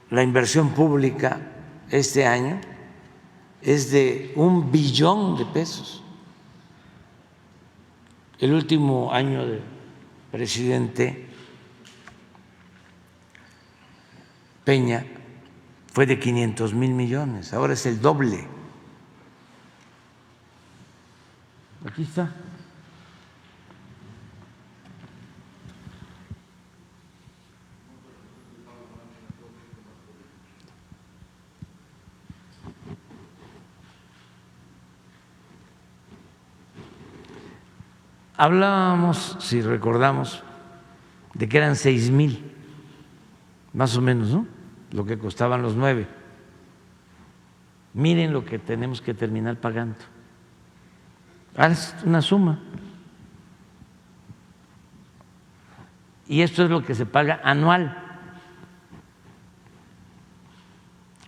la inversión pública este año es de $1 billón. El último año del presidente Peña fue de 500,000 millones, ahora es el doble. Aquí está. Hablábamos, si recordamos, de que eran 6,000, más o menos, ¿no? Lo que costaban los 9. Miren lo que tenemos que terminar pagando. Haz una suma. Y esto es lo que se paga anual.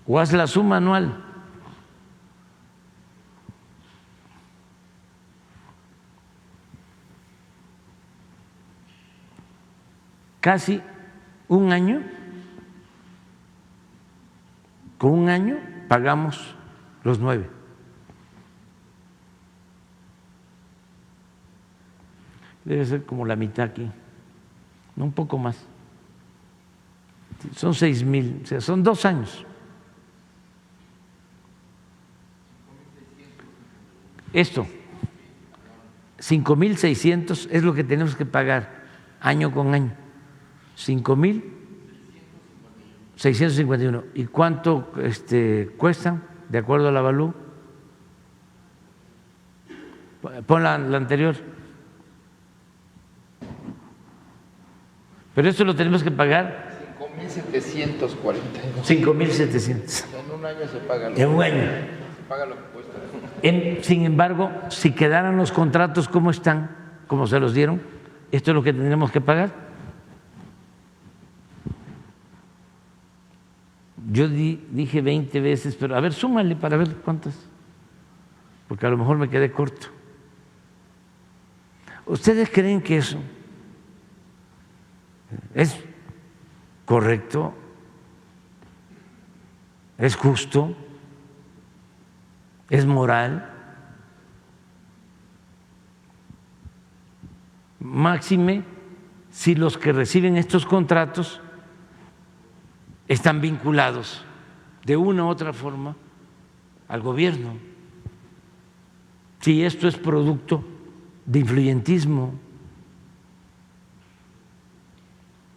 O haz la suma anual. Casi un año, con un año pagamos los 9. Debe ser como la mitad aquí, no, un poco más. Son 6,000, o sea, son 2 años. Esto, 5,600 es lo que tenemos que pagar año con año. 5,651. ¿Y cuánto cuestan de acuerdo a la Avalúo? Pon la anterior. Pero esto lo tenemos que pagar 5,741. 5,700. En un año se paga. En un año. Se paga lo que cuesta. Sin embargo, si quedaran los contratos como están, como se los dieron, esto es lo que tendríamos que pagar. Yo dije 20 veces, pero a ver, súmale para ver cuántas, porque a lo mejor me quedé corto. ¿Ustedes creen que eso es correcto? ¿Es justo? ¿Es moral? Máxime si los que reciben estos contratos están vinculados de una u otra forma al gobierno. Si esto es producto de influyentismo,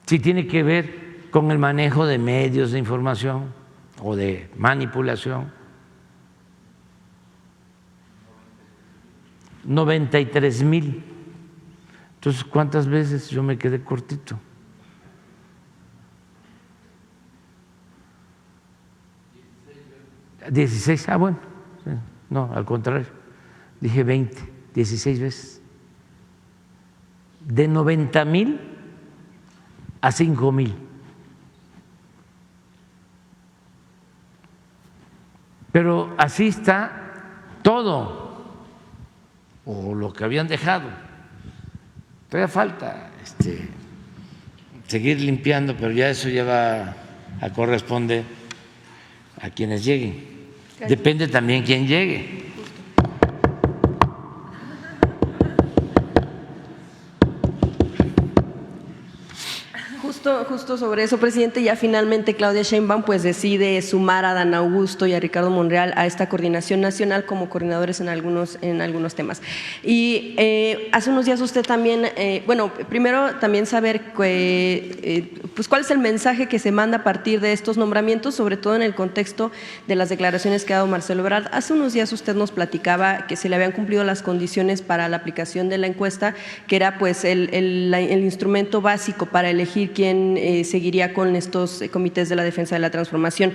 si tiene que ver con el manejo de medios de información o de manipulación. 93,000. Entonces, ¿cuántas veces yo me quedé cortito? ¿16? Ah, bueno, no, al contrario, dije 20, 16 veces. De 90,000 a 5,000. Pero así está todo, o lo que habían dejado. Todavía falta seguir limpiando, pero ya eso ya va a corresponder a quienes lleguen. Depende también quién llegue. Justo sobre eso, presidente, ya finalmente Claudia Sheinbaum pues decide sumar a Dan Augusto y a Ricardo Monreal a esta coordinación nacional como coordinadores en algunos temas. Y hace unos días usted también, primero también saber pues cuál es el mensaje que se manda a partir de estos nombramientos, sobre todo en el contexto de las declaraciones que ha dado Marcelo Ebrard. Hace unos días usted nos platicaba que se le habían cumplido las condiciones para la aplicación de la encuesta, que era pues el instrumento básico para elegir quién seguiría con estos comités de la defensa de la transformación.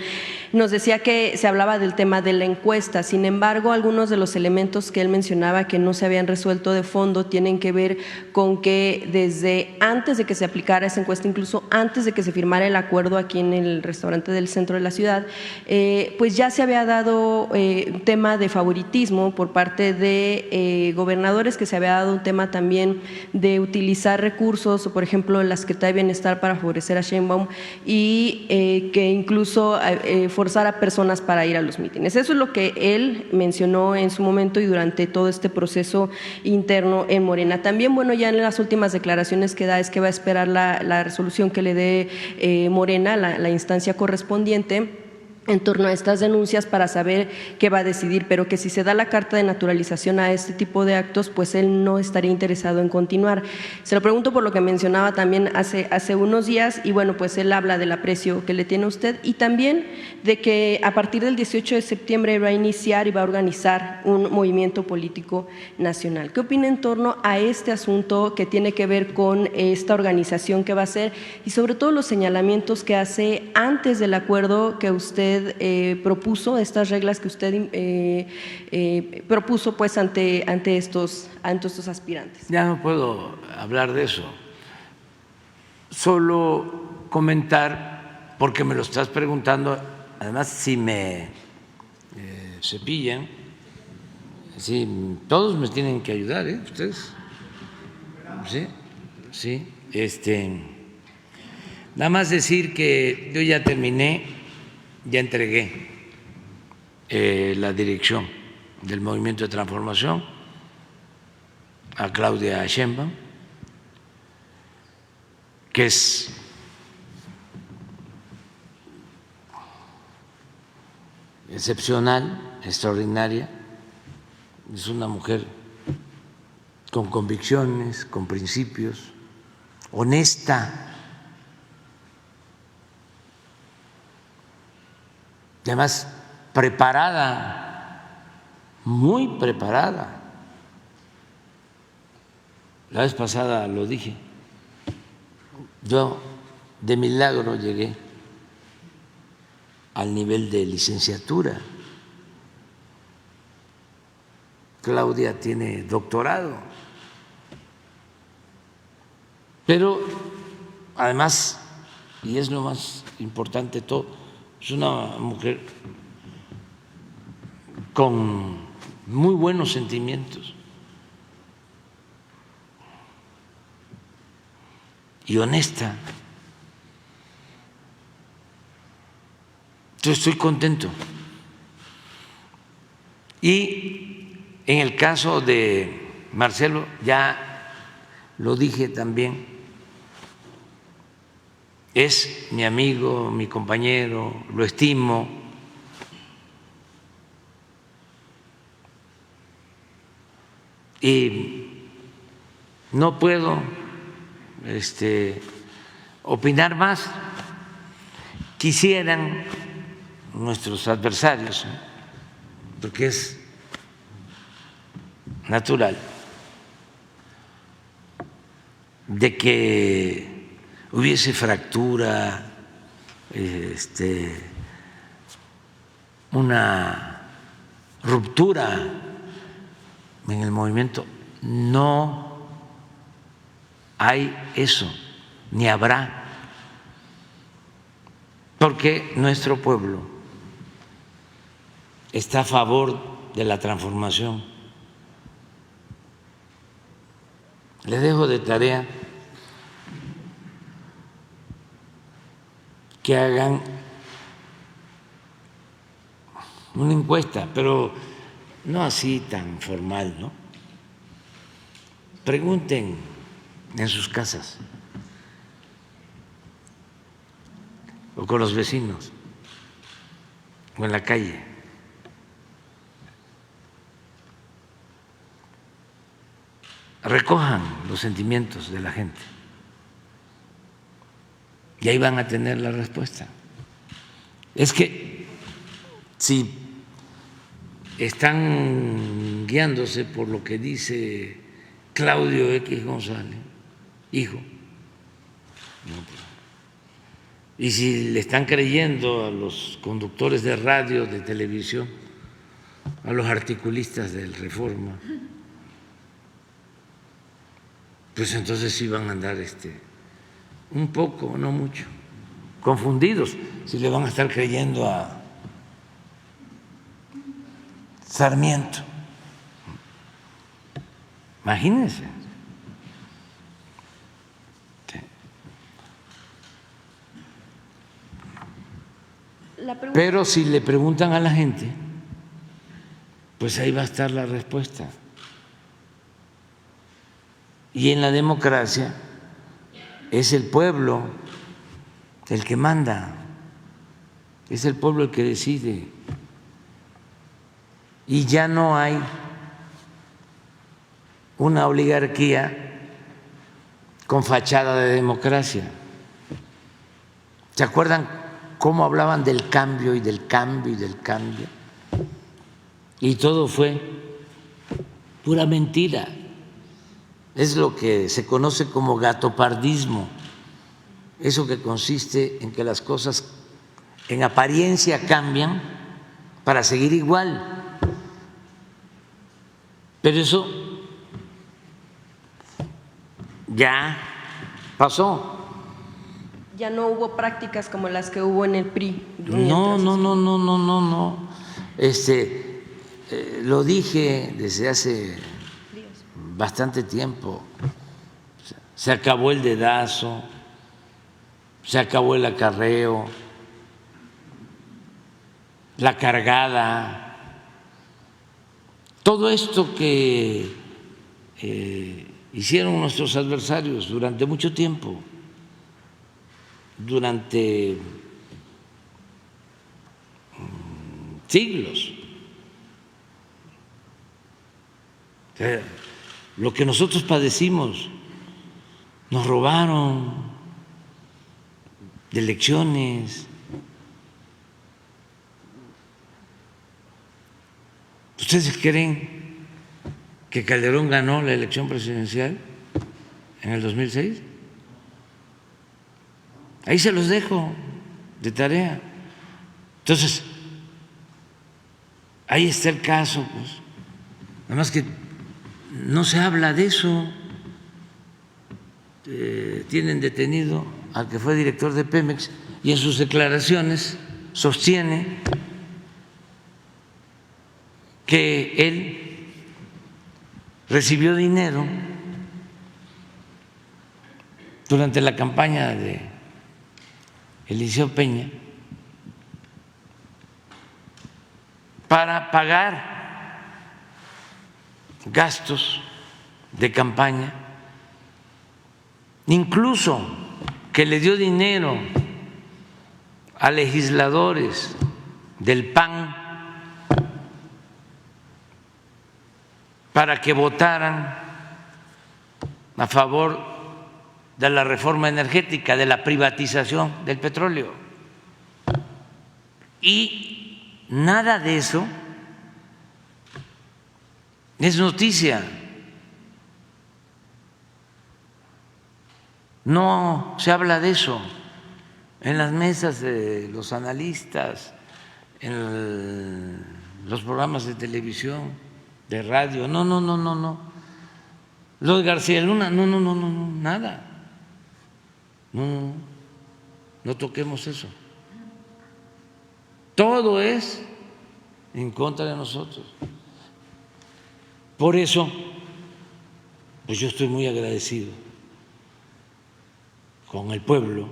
Nos decía que se hablaba del tema de la encuesta, sin embargo, algunos de los elementos que él mencionaba que no se habían resuelto de fondo tienen que ver con que desde antes de que se aplicara esa encuesta, incluso antes de que se firmara el acuerdo aquí en el restaurante del centro de la ciudad, pues ya se había dado un tema de favoritismo por parte de gobernadores, que se había dado un tema también de utilizar recursos, por ejemplo, la Secretaría de Bienestar para favorecer a Sheinbaum y que incluso forzar a personas para ir a los mítines. Eso es lo que él mencionó en su momento y durante todo este proceso interno en Morena. También, ya en las últimas declaraciones que da es que va a esperar la resolución que le dé Morena, la instancia correspondiente, en torno a estas denuncias para saber qué va a decidir, pero que si se da la carta de naturalización a este tipo de actos, pues él no estaría interesado en continuar. Se lo pregunto por lo que mencionaba también hace unos días y pues él habla del aprecio que le tiene a usted y también de que a partir del 18 de septiembre va a iniciar y va a organizar un movimiento político nacional. ¿Qué opina en torno a este asunto que tiene que ver con esta organización que va a hacer y sobre todo los señalamientos que hace antes del acuerdo que usted propuso, estas reglas que usted propuso pues ante estos aspirantes? Ya no puedo hablar de eso, solo comentar, porque me lo estás preguntando, además si me cepillan, sí, todos me tienen que ayudar, ustedes, sí, nada más decir que yo ya terminé. Ya entregué la dirección del Movimiento de Transformación a Claudia Sheinbaum, que es excepcional, extraordinaria, es una mujer con convicciones, con principios, honesta. Además, preparada, muy preparada. La vez pasada lo dije, yo de milagro llegué al nivel de licenciatura. Claudia tiene doctorado, pero además, y es lo más importante de todo, es una mujer con muy buenos sentimientos y honesta. Yo estoy contento. Y en el caso de Marcelo, ya lo dije también, es mi amigo, mi compañero, lo estimo. Y no puedo opinar más. Quisieran nuestros adversarios, porque es natural, de que hubiese fractura, una ruptura en el movimiento. No hay eso, ni habrá, porque nuestro pueblo está a favor de la transformación. Les dejo de tarea que hagan una encuesta, pero no así tan formal, ¿no? Pregunten en sus casas con los vecinos o en la calle. Recojan los sentimientos de la gente y ahí van a tener la respuesta. Es que si están guiándose por lo que dice Claudio X González, hijo, y si le están creyendo a los conductores de radio, de televisión, a los articulistas del Reforma, pues entonces sí van a andar un poco, no mucho, confundidos, si le van a estar creyendo a Sarmiento. Imagínense. Pero si le preguntan a la gente, pues ahí va a estar la respuesta. Y en la democracia es el pueblo el que manda, es el pueblo el que decide. Y ya no hay una oligarquía con fachada de democracia. ¿Se acuerdan cómo hablaban del cambio y del cambio y del cambio? Y todo fue pura mentira. Es lo que se conoce como gatopardismo, eso que consiste en que las cosas en apariencia cambian para seguir igual. Pero eso ya pasó. Ya no hubo prácticas como las que hubo en el PRI. No. Lo dije desde hace bastante tiempo. Se acabó el dedazo, se acabó el acarreo, la cargada. Todo esto que hicieron nuestros adversarios durante mucho tiempo, durante siglos. Lo que nosotros padecimos, nos robaron de elecciones. ¿Ustedes creen que Calderón ganó la elección presidencial en el 2006? Ahí se los dejo de tarea. Entonces, ahí está el caso, pues. Nada más que no se habla de eso. Tienen detenido al que fue director de Pemex y en sus declaraciones sostiene que él recibió dinero durante la campaña de Eliseo Peña para pagar gastos de campaña, incluso que le dio dinero a legisladores del PAN para que votaran a favor de la reforma energética, de la privatización del petróleo. Y nada de eso es noticia. No se habla de eso en las mesas de los analistas, en los programas de televisión, de radio. No. Lo de García Luna, no, nada. No toquemos eso. Todo es en contra de nosotros. Por eso, pues yo estoy muy agradecido con el pueblo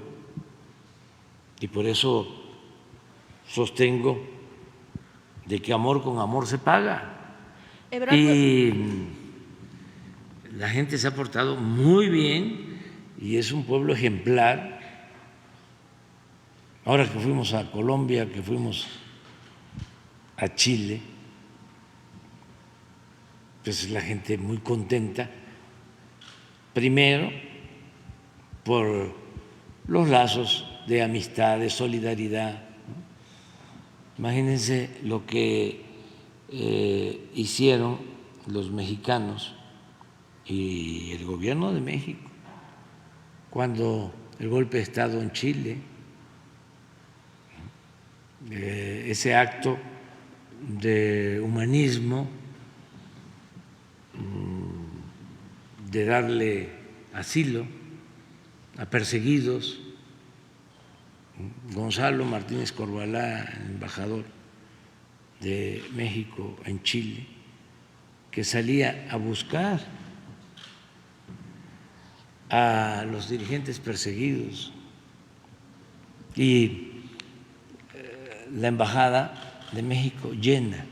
y por eso sostengo de que amor con amor se paga. Y la gente se ha portado muy bien y es un pueblo ejemplar ahora que fuimos a Colombia, que fuimos a Chile, pues la gente muy contenta, primero por los lazos de amistad, de solidaridad, ¿no? Imagínense lo que hicieron los mexicanos y el gobierno de México cuando el golpe de Estado en Chile, ese acto de humanismo, de darle asilo a perseguidos. Gonzalo Martínez Corvalá, el embajador de México en Chile, que salía a buscar a los dirigentes perseguidos, y la embajada de México llena.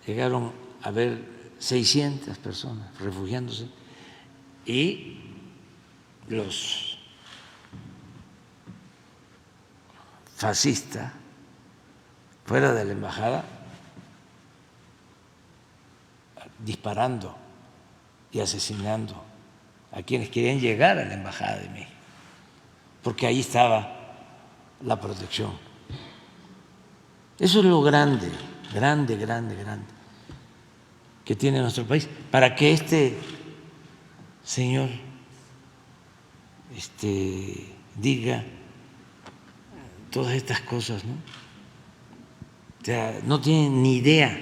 Llegaron a ver 600 personas refugiándose, y los fascistas fuera de la embajada disparando y asesinando a quienes querían llegar a la embajada de México, porque ahí estaba la protección. Eso es lo grande, grande, grande, grande que tiene nuestro país, para que este señor diga todas estas cosas, ¿no? O sea, no tiene ni idea.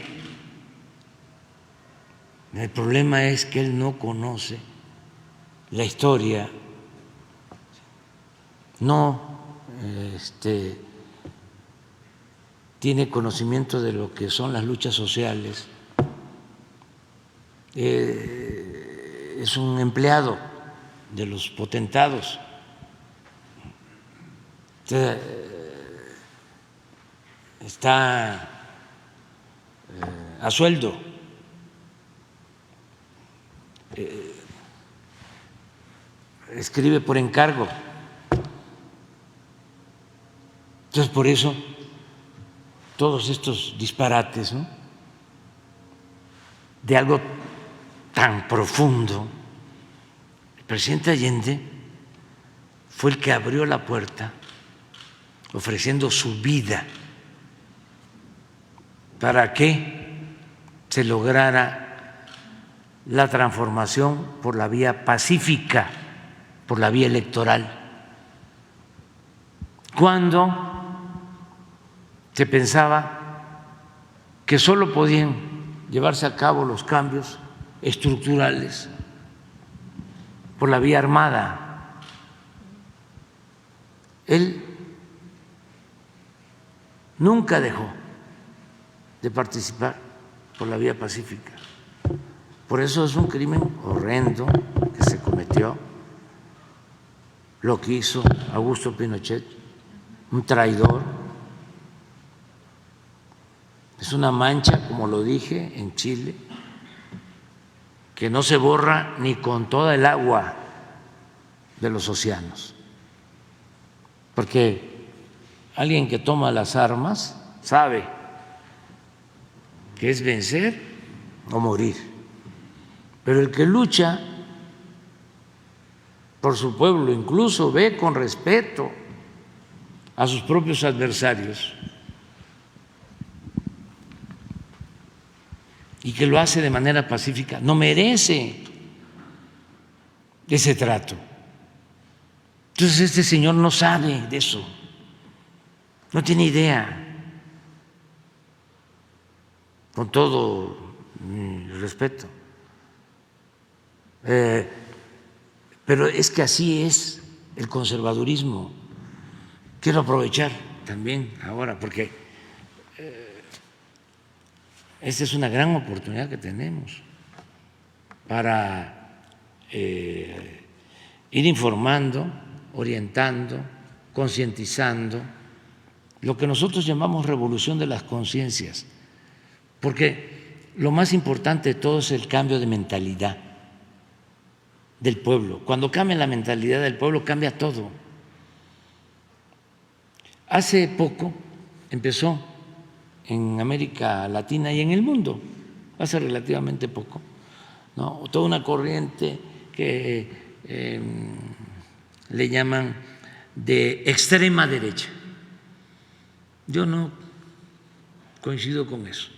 El problema es que él no conoce la historia, no tiene conocimiento de lo que son las luchas sociales, es un empleado de los potentados. Está a sueldo, escribe por encargo. Entonces, por eso todos estos disparates, ¿no?, de algo tan profundo. El presidente Allende fue el que abrió la puerta ofreciendo su vida para que se lograra la transformación por la vía pacífica, por la vía electoral. Cuando se pensaba que solo podían llevarse a cabo los cambios estructurales por la vía armada, él nunca dejó de participar por la vía pacífica. Por eso es un crimen horrendo que se cometió, lo que hizo Augusto Pinochet, un traidor. Es una mancha, como lo dije, en Chile, que no se borra ni con toda el agua de los océanos, porque alguien que toma las armas sabe que es vencer o morir, pero el que lucha por su pueblo, incluso ve con respeto a sus propios adversarios y que lo hace de manera pacífica, no merece ese trato. Entonces este señor no sabe de eso, no tiene idea. Con todo mi respeto, pero es que así es el conservadurismo. Quiero aprovechar también ahora, porque esta es una gran oportunidad que tenemos para ir informando, orientando, concientizando, lo que nosotros llamamos revolución de las conciencias, porque lo más importante de todo es el cambio de mentalidad del pueblo. Cuando cambia la mentalidad del pueblo, cambia todo. hace poco empezó en América Latina y en el mundo, hace relativamente poco, ¿no? Toda una corriente que le llaman de extrema derecha. Yo no coincido con eso.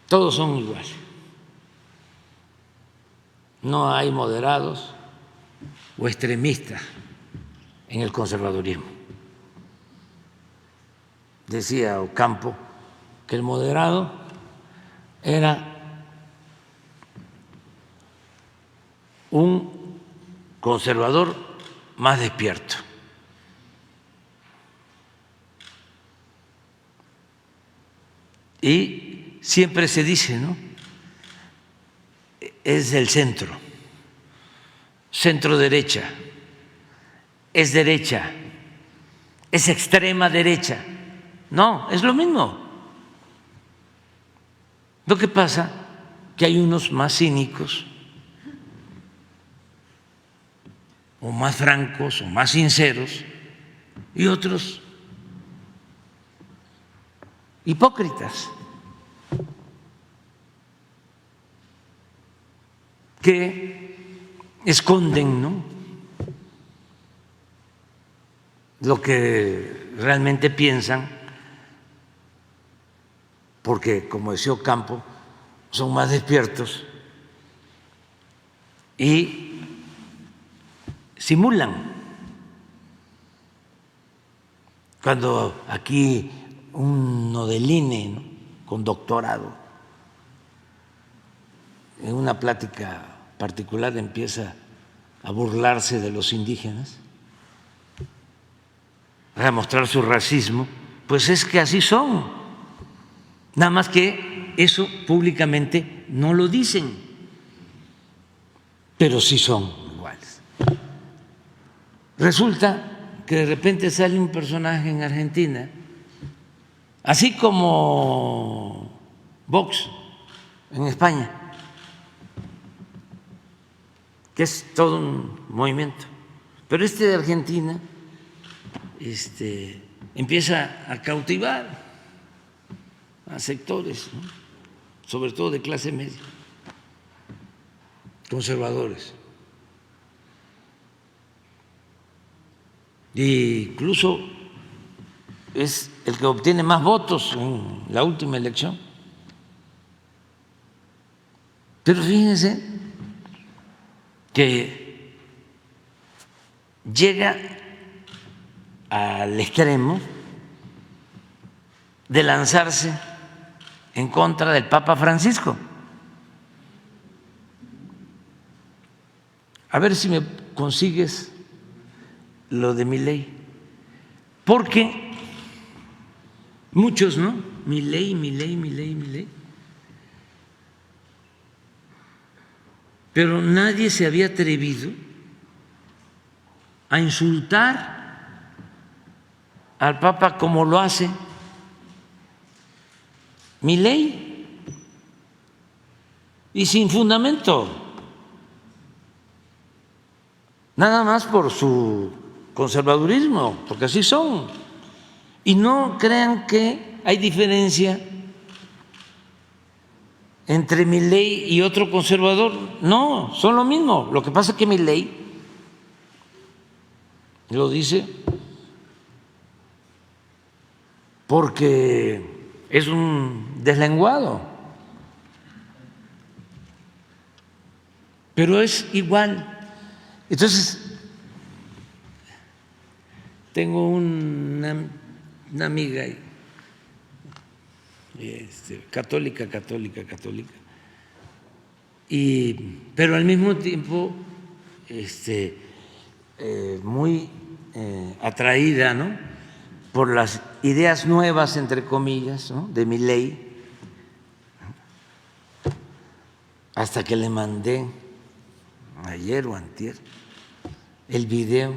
Todos son iguales. No hay moderados o extremistas en el conservadurismo. Decía Ocampo que el moderado era un conservador más despierto. Y siempre se dice, ¿no? Es del centro, centro derecha, es extrema derecha. No, es lo mismo. Lo que pasa es que hay unos más cínicos, o más francos, o más sinceros, y otros hipócritas, que esconden, ¿no?, lo que realmente piensan, porque, como decía Ocampo, son más despiertos y simulan. Cuando aquí uno del INE, ¿no?, con doctorado, en una plática particular empieza a burlarse de los indígenas, a mostrar su racismo, pues es que así son, nada más que eso públicamente no lo dicen, pero sí son iguales. Resulta que de repente sale un personaje en Argentina, así como Vox en España, que es todo un movimiento, pero este de Argentina empieza a cautivar a sectores, ¿no?, sobre todo de clase media, conservadores. E incluso es el que obtiene más votos en la última elección. Pero fíjense que llega al extremo de lanzarse en contra del Papa Francisco. A ver si me consigues lo de Milei, porque muchos, ¿no? Milei, pero nadie se había atrevido a insultar al Papa como lo hace Milei, y sin fundamento, nada más por su conservadurismo, porque así son. Y no crean que hay diferencia entre Milei y otro conservador. No, son lo mismo. Lo que pasa es que Milei lo dice porque es un deslenguado, pero es igual. Entonces, tengo una amiga católica, pero al mismo tiempo muy atraída, ¿no?, por las ideas nuevas, entre comillas, ¿no?, de Milei, hasta que le mandé ayer o antier el video.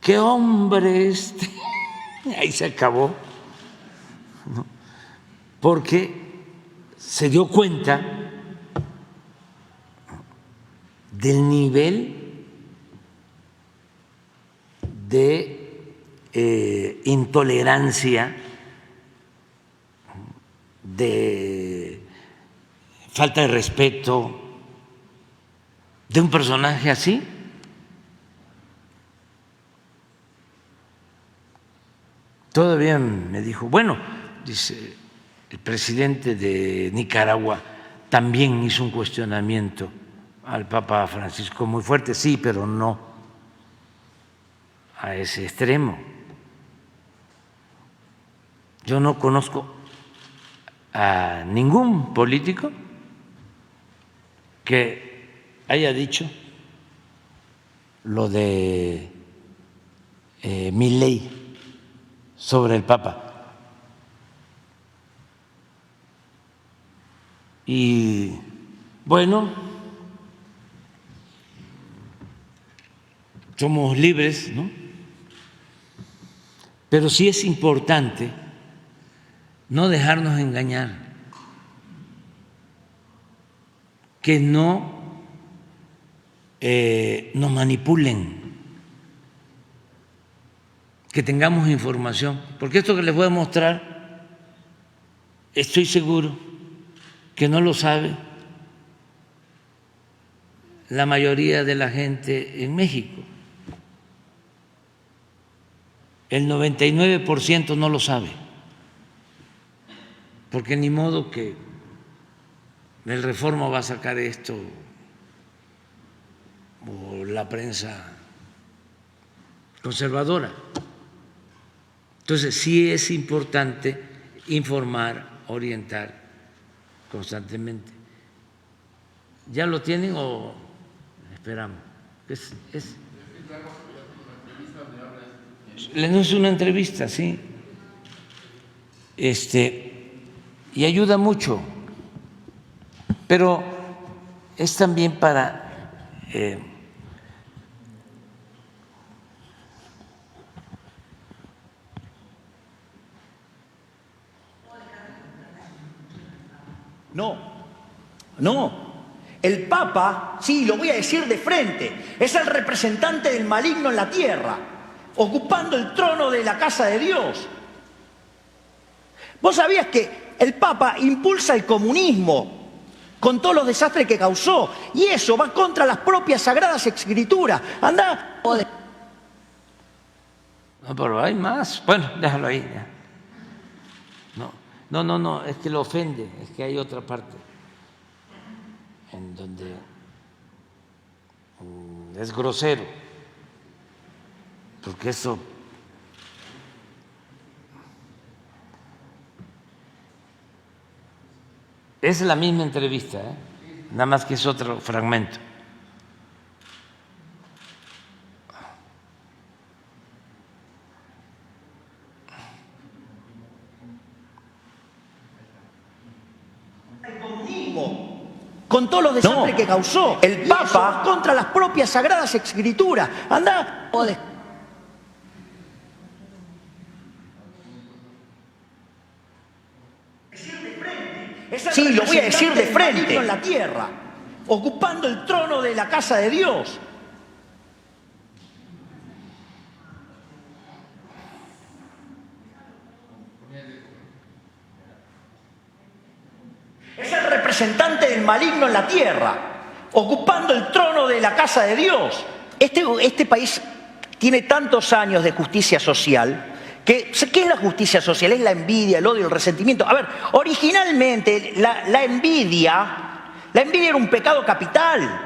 ¡Qué hombre este! Ahí se acabó, ¿no?, porque se dio cuenta del nivel de intolerancia, de falta de respeto de un personaje así. Todavía me dijo, bueno, dice, el presidente de Nicaragua también hizo un cuestionamiento al Papa Francisco muy fuerte, sí, pero no a ese extremo. Yo no conozco a ningún político que haya dicho lo de Milei sobre el Papa. Y bueno, somos libres, ¿no? Pero sí es importante no dejarnos engañar, que no nos manipulen, que tengamos información, porque esto que les voy a mostrar, estoy seguro que no lo sabe la mayoría de la gente en México. El 99% no lo sabe, porque ni modo que el Reforma va a sacar esto o la prensa conservadora. Entonces sí es importante informar, orientar constantemente. ¿Ya lo tienen o esperamos? No es una entrevista, sí. Y ayuda mucho, pero es también para No. El Papa, sí, lo voy a decir de frente, es el representante del maligno en la tierra, ocupando el trono de la casa de Dios. ¿Vos sabías que el Papa impulsa el comunismo con todos los desastres que causó? Y eso va contra las propias sagradas escrituras. Andá. No, pero hay más. Bueno, déjalo ahí. Ya. No, es que lo ofende, es que hay otra parte en donde es grosero, porque eso es la misma entrevista, nada más que es otro fragmento. Con todos los desastres que causó el Papa contra las propias sagradas escrituras. Andá. Sí, lo voy a decir de frente. En la tierra, ocupando el trono de la casa de Dios. Es el representante del maligno en la tierra, ocupando el trono de la casa de Dios. Este país tiene tantos años de justicia social que, ¿qué es la justicia social? Es la envidia, el odio, el resentimiento. A ver, originalmente la envidia era un pecado capital.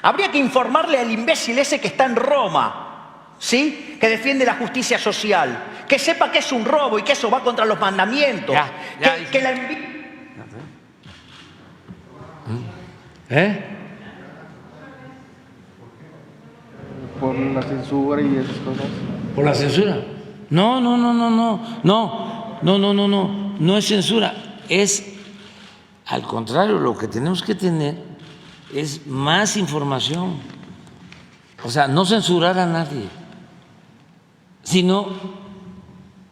Habría que informarle al imbécil ese que está en Roma, ¿sí?, que defiende la justicia social, que sepa que es un robo y que eso va contra los mandamientos. Que la envidia... Por la censura y esas cosas. ¿Por la censura? No es censura, es al contrario, lo que tenemos que tener es más información, o sea, no censurar a nadie, sino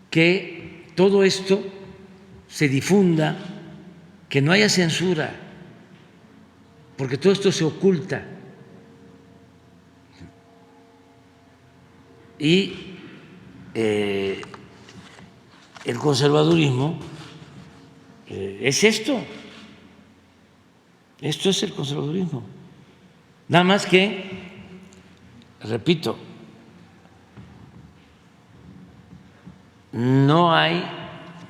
que todo esto se difunda, que no haya censura, porque todo esto se oculta. Y el conservadurismo es esto. Esto es el conservadurismo. Nada más que, repito, no hay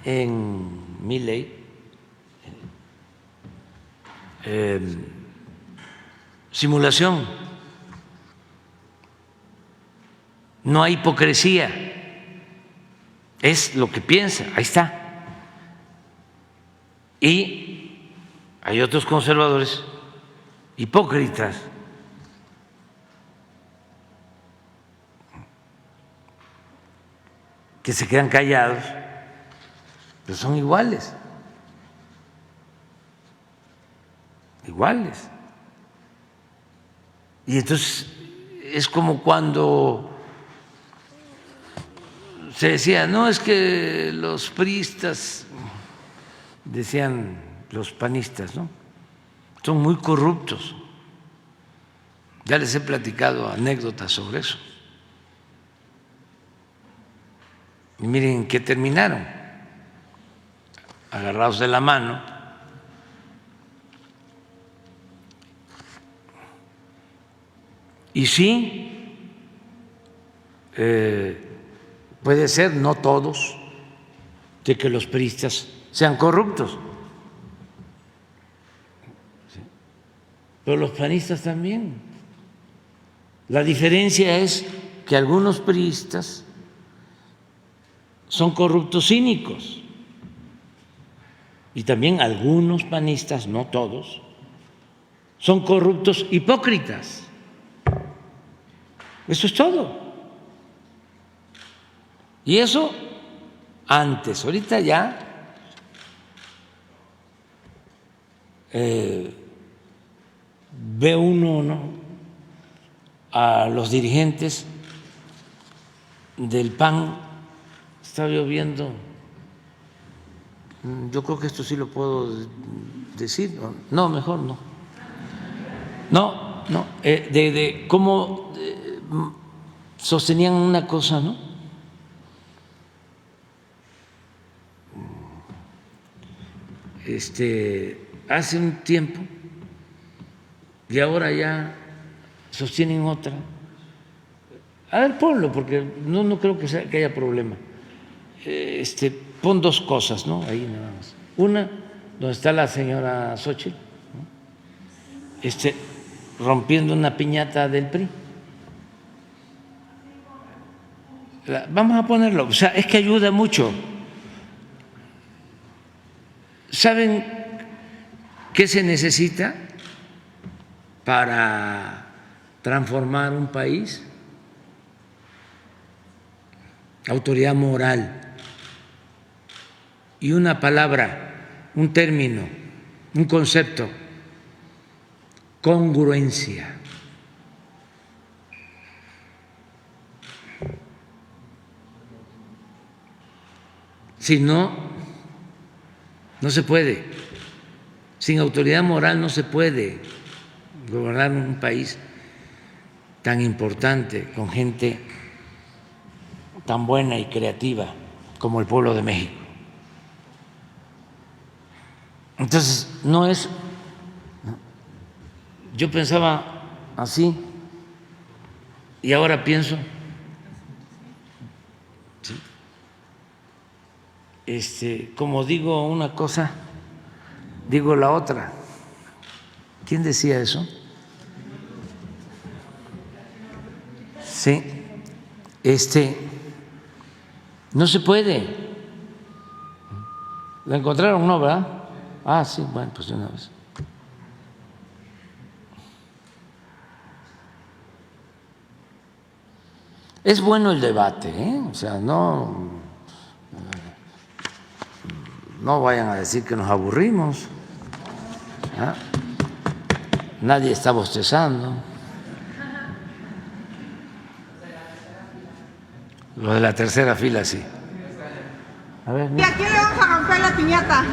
en mi ley simulación, no hay hipocresía, es lo que piensa, ahí está. Y hay otros conservadores hipócritas que se quedan callados, pero son iguales, iguales. Y entonces es como cuando se decía, no, es que los priistas, decían los panistas, ¿no?, son muy corruptos. Ya les he platicado anécdotas sobre eso. Y miren en qué terminaron, agarrados de la mano, y sí, puede ser, no todos, de que los priistas sean corruptos, pero los panistas también. La diferencia es que algunos priistas son corruptos cínicos y también algunos panistas, no todos, son corruptos hipócritas. Eso es todo. Y eso antes, ahorita ya ve uno, ¿no?, a los dirigentes del PAN. Estaba yo viendo, yo creo que esto sí lo puedo decir, no, mejor no. No, de cómo sostenían una cosa, ¿no? Hace un tiempo y ahora ya sostienen otra. A ver, ponlo, porque no creo que haya problema. Pon dos cosas, ¿no?, ahí nada más. Una, donde está la señora Xóchitl, ¿no?, rompiendo una piñata del PRI. Vamos a ponerlo, o sea, es que ayuda mucho. ¿Saben qué se necesita para transformar un país? Autoridad moral. Y una palabra, un término, un concepto: congruencia. Si no, no se puede. Sin autoridad moral no se puede gobernar un país tan importante, con gente tan buena y creativa como el pueblo de México. Entonces, no es, yo pensaba así y ahora pienso, como digo una cosa, digo la otra. ¿Quién decía eso? Sí, no se puede. ¿La encontraron, no, verdad? Ah, sí, bueno, pues de una vez. Es bueno el debate, o sea, no vayan a decir que nos aburrimos. Nadie está bostezando. Lo de la tercera fila, sí. A ver, ¿Y a quién le vamos a romper la piñata?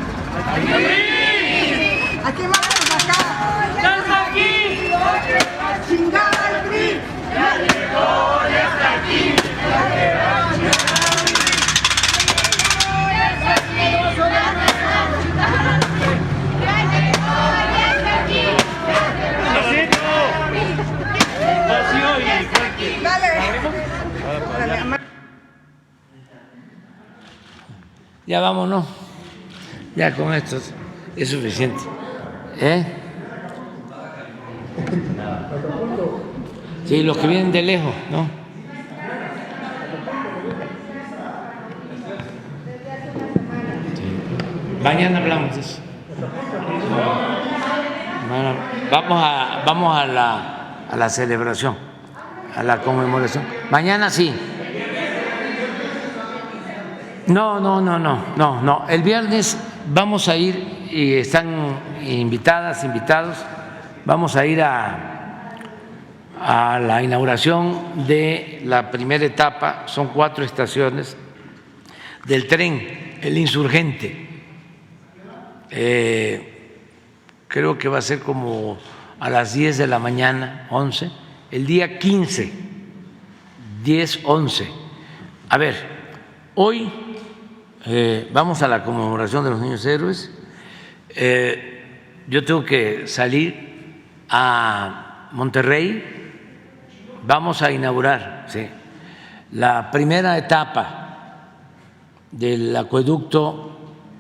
¿A quién vamos a sacar? ¡Estás aquí! ¡Chingada el PRI! ¡Ya llegó, ya está aquí! Ya vámonos. Ya con esto es suficiente. Sí, los que vienen de lejos, ¿no? Sí. Mañana hablamos de eso. Bueno, vamos a la celebración, a la conmemoración. Mañana sí. No. El viernes vamos a ir, y están invitadas, invitados, vamos a ir a la inauguración de la primera etapa, son 4 estaciones, del tren, el Insurgente. Creo que va a ser como a las 10 de la mañana, 11, el día 15, 10, 11. A ver, hoy vamos a la conmemoración de los niños héroes. Yo tengo que salir a Monterrey. Vamos a inaugurar la primera etapa del acueducto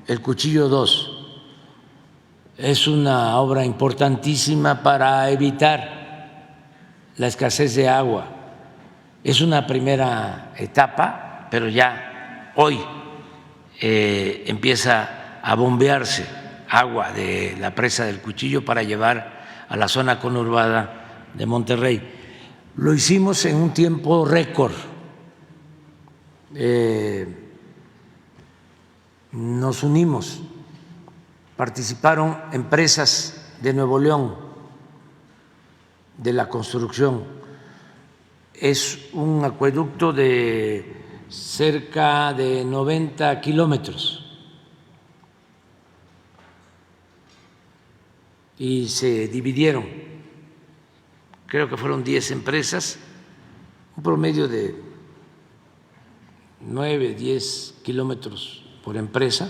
El Cuchillo 2. Es una obra importantísima para evitar la escasez de agua. Es una primera etapa, pero ya hoy empieza a bombearse agua de la presa del Cuchillo para llevar a la zona conurbada de Monterrey. Lo hicimos en un tiempo récord. Nos unimos, participaron empresas de Nuevo León de la construcción. Es un acueducto de cerca de 90 kilómetros y se dividieron, creo que fueron 10 empresas, un promedio de 9, 10 kilómetros por empresa.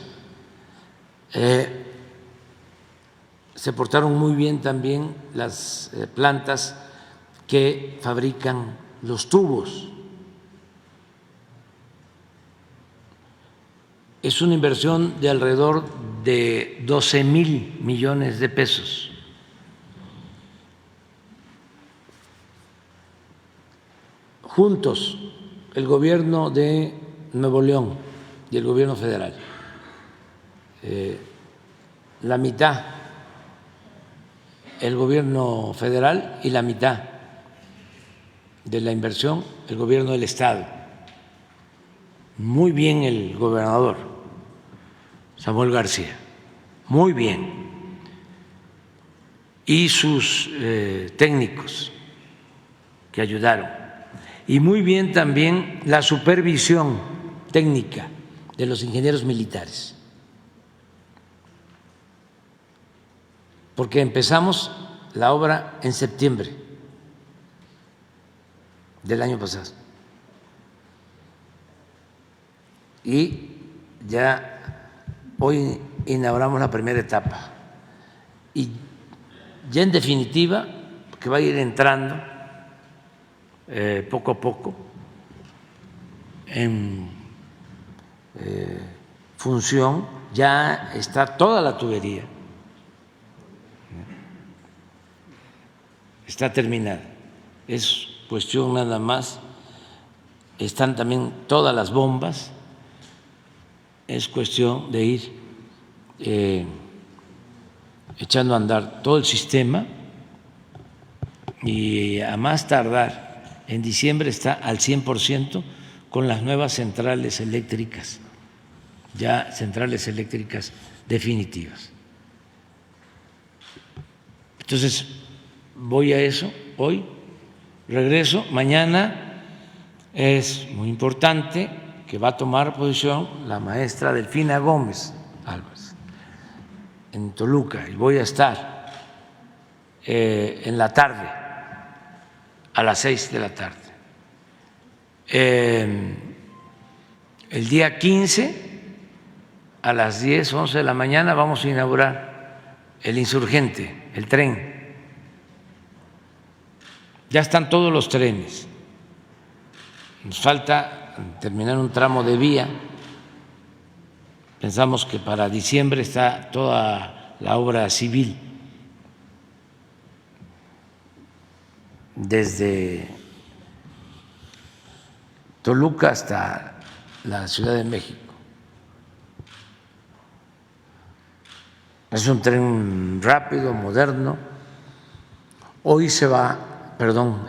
Se portaron muy bien también las plantas que fabrican los tubos. Es una inversión de alrededor de 12,000 millones de pesos. Juntos, el gobierno de Nuevo León y el gobierno federal, la mitad el gobierno federal y la mitad de la inversión el gobierno del estado. Muy bien el gobernador Samuel García, muy bien, y sus técnicos que ayudaron, y muy bien también la supervisión técnica de los ingenieros militares, porque empezamos la obra en septiembre del año pasado y ya hoy inauguramos la primera etapa y ya en definitiva, que va a ir entrando poco a poco en función, ya está toda la tubería, está terminada, es cuestión nada más, están también todas las bombas, es cuestión de ir echando a andar todo el sistema y a más tardar en diciembre está al 100% con las nuevas centrales eléctricas, ya centrales eléctricas definitivas. Entonces, voy a eso hoy, regreso. Mañana es muy importante que va a tomar posición la maestra Delfina Gómez Álvarez en Toluca y voy a estar en la tarde, a las 6 de la tarde. El día 15 a las 10, 11 de la mañana vamos a inaugurar el Insurgente, el tren. Ya están todos los trenes, nos falta terminar un tramo de vía Pensamos que para diciembre está toda la obra civil, desde Toluca hasta la Ciudad de México. Es un tren rápido, moderno. Hoy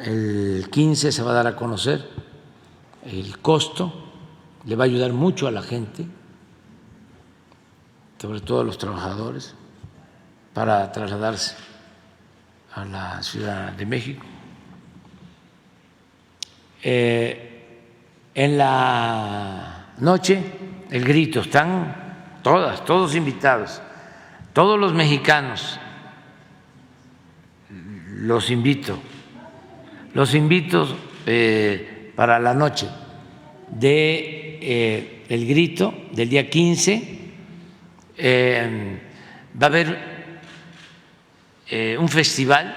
el 15 se va a dar a conocer el costo, le va a ayudar mucho a la gente, sobre todo a los trabajadores, para trasladarse a la Ciudad de México. En la noche, el grito, están todos invitados, todos los mexicanos, los invito para la noche de el grito del día 15. Va a haber un festival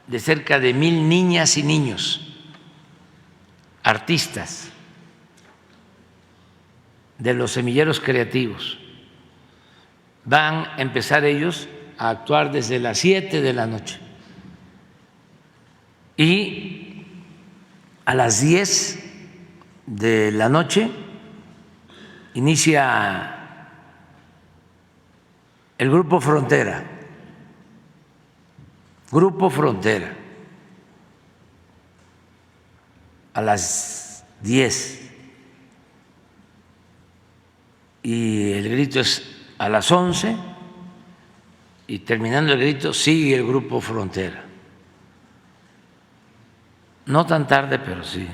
de cerca de 1,000 niñas y niños, artistas de los semilleros creativos. Van a empezar ellos a actuar desde las 7 de la noche y a las 10 de la noche inicia el Grupo Frontera. A las 10 y el grito es a las 11 y terminando el grito sigue el Grupo Frontera. No tan tarde, pero sí.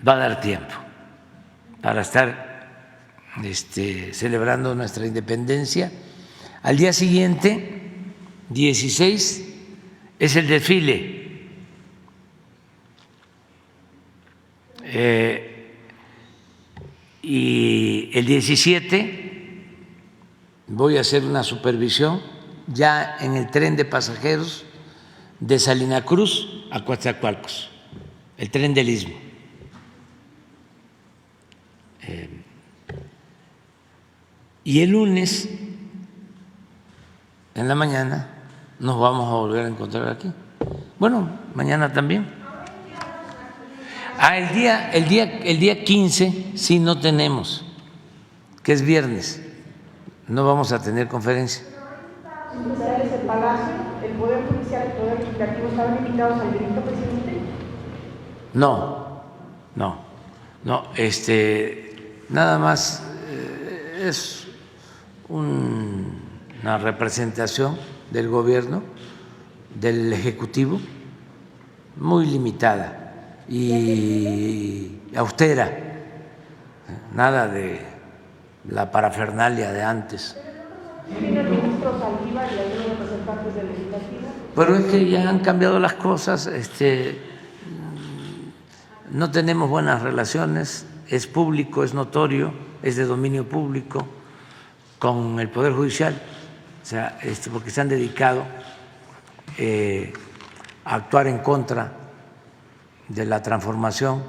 Va a dar tiempo para estar celebrando nuestra independencia. Al día siguiente, 16, es el desfile. Y el 17 voy a hacer una supervisión ya en el tren de pasajeros de Salina Cruz a Coatzacoalcos, el tren del Istmo. Y el lunes en la mañana nos vamos a volver a encontrar aquí. Bueno, mañana también. El día 15 sí no tenemos, que es viernes, no vamos a tener conferencia. ¿El Palacio, el Poder Judicial, el Poder Legislativo estaban invitados al grito, presidente? No, nada más es una representación del gobierno, del Ejecutivo, muy limitada y austera, nada de la parafernalia de antes. ¿Viene el ministro Saldívar y algunos representantes del Legislativo? Pero es que ya han cambiado las cosas, no tenemos buenas relaciones, es público, es notorio, es de dominio público con el Poder Judicial, o sea, porque se han dedicado a actuar en contra de la transformación.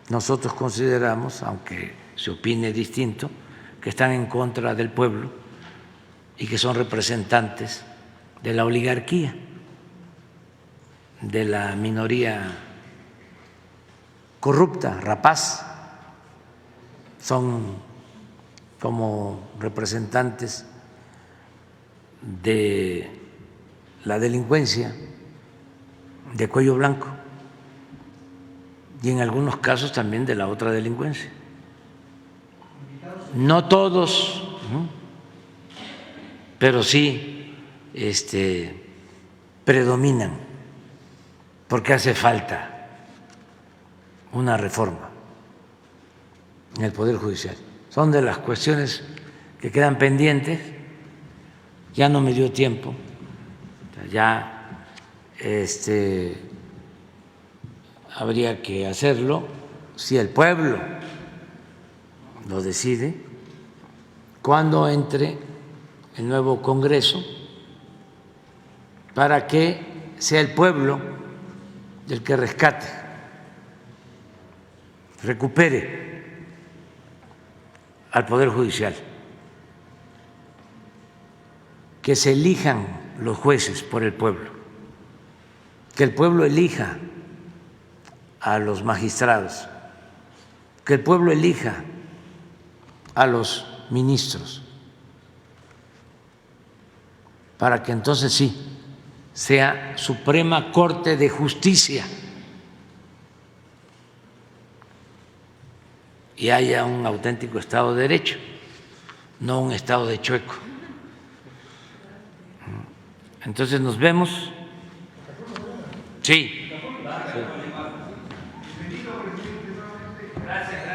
Nosotros consideramos, aunque se opine distinto, que están en contra del pueblo y que son representantes de la oligarquía, de la minoría corrupta, rapaz. Son como representantes de la delincuencia de cuello blanco y en algunos casos también de la otra delincuencia. No todos, pero sí predominan, porque hace falta una reforma en el Poder Judicial. Son de las cuestiones que quedan pendientes. Ya no me dio tiempo, ya habría que hacerlo si el pueblo lo decide, cuando entre el nuevo Congreso, para que sea el pueblo el que rescate, recupere al Poder Judicial, que se elijan los jueces por el pueblo, que el pueblo elija a los magistrados, que el pueblo elija a los ministros, para que entonces sí sea Suprema Corte de Justicia y haya un auténtico Estado de Derecho, no un Estado de chueco. Entonces nos vemos. Sí. Gracias.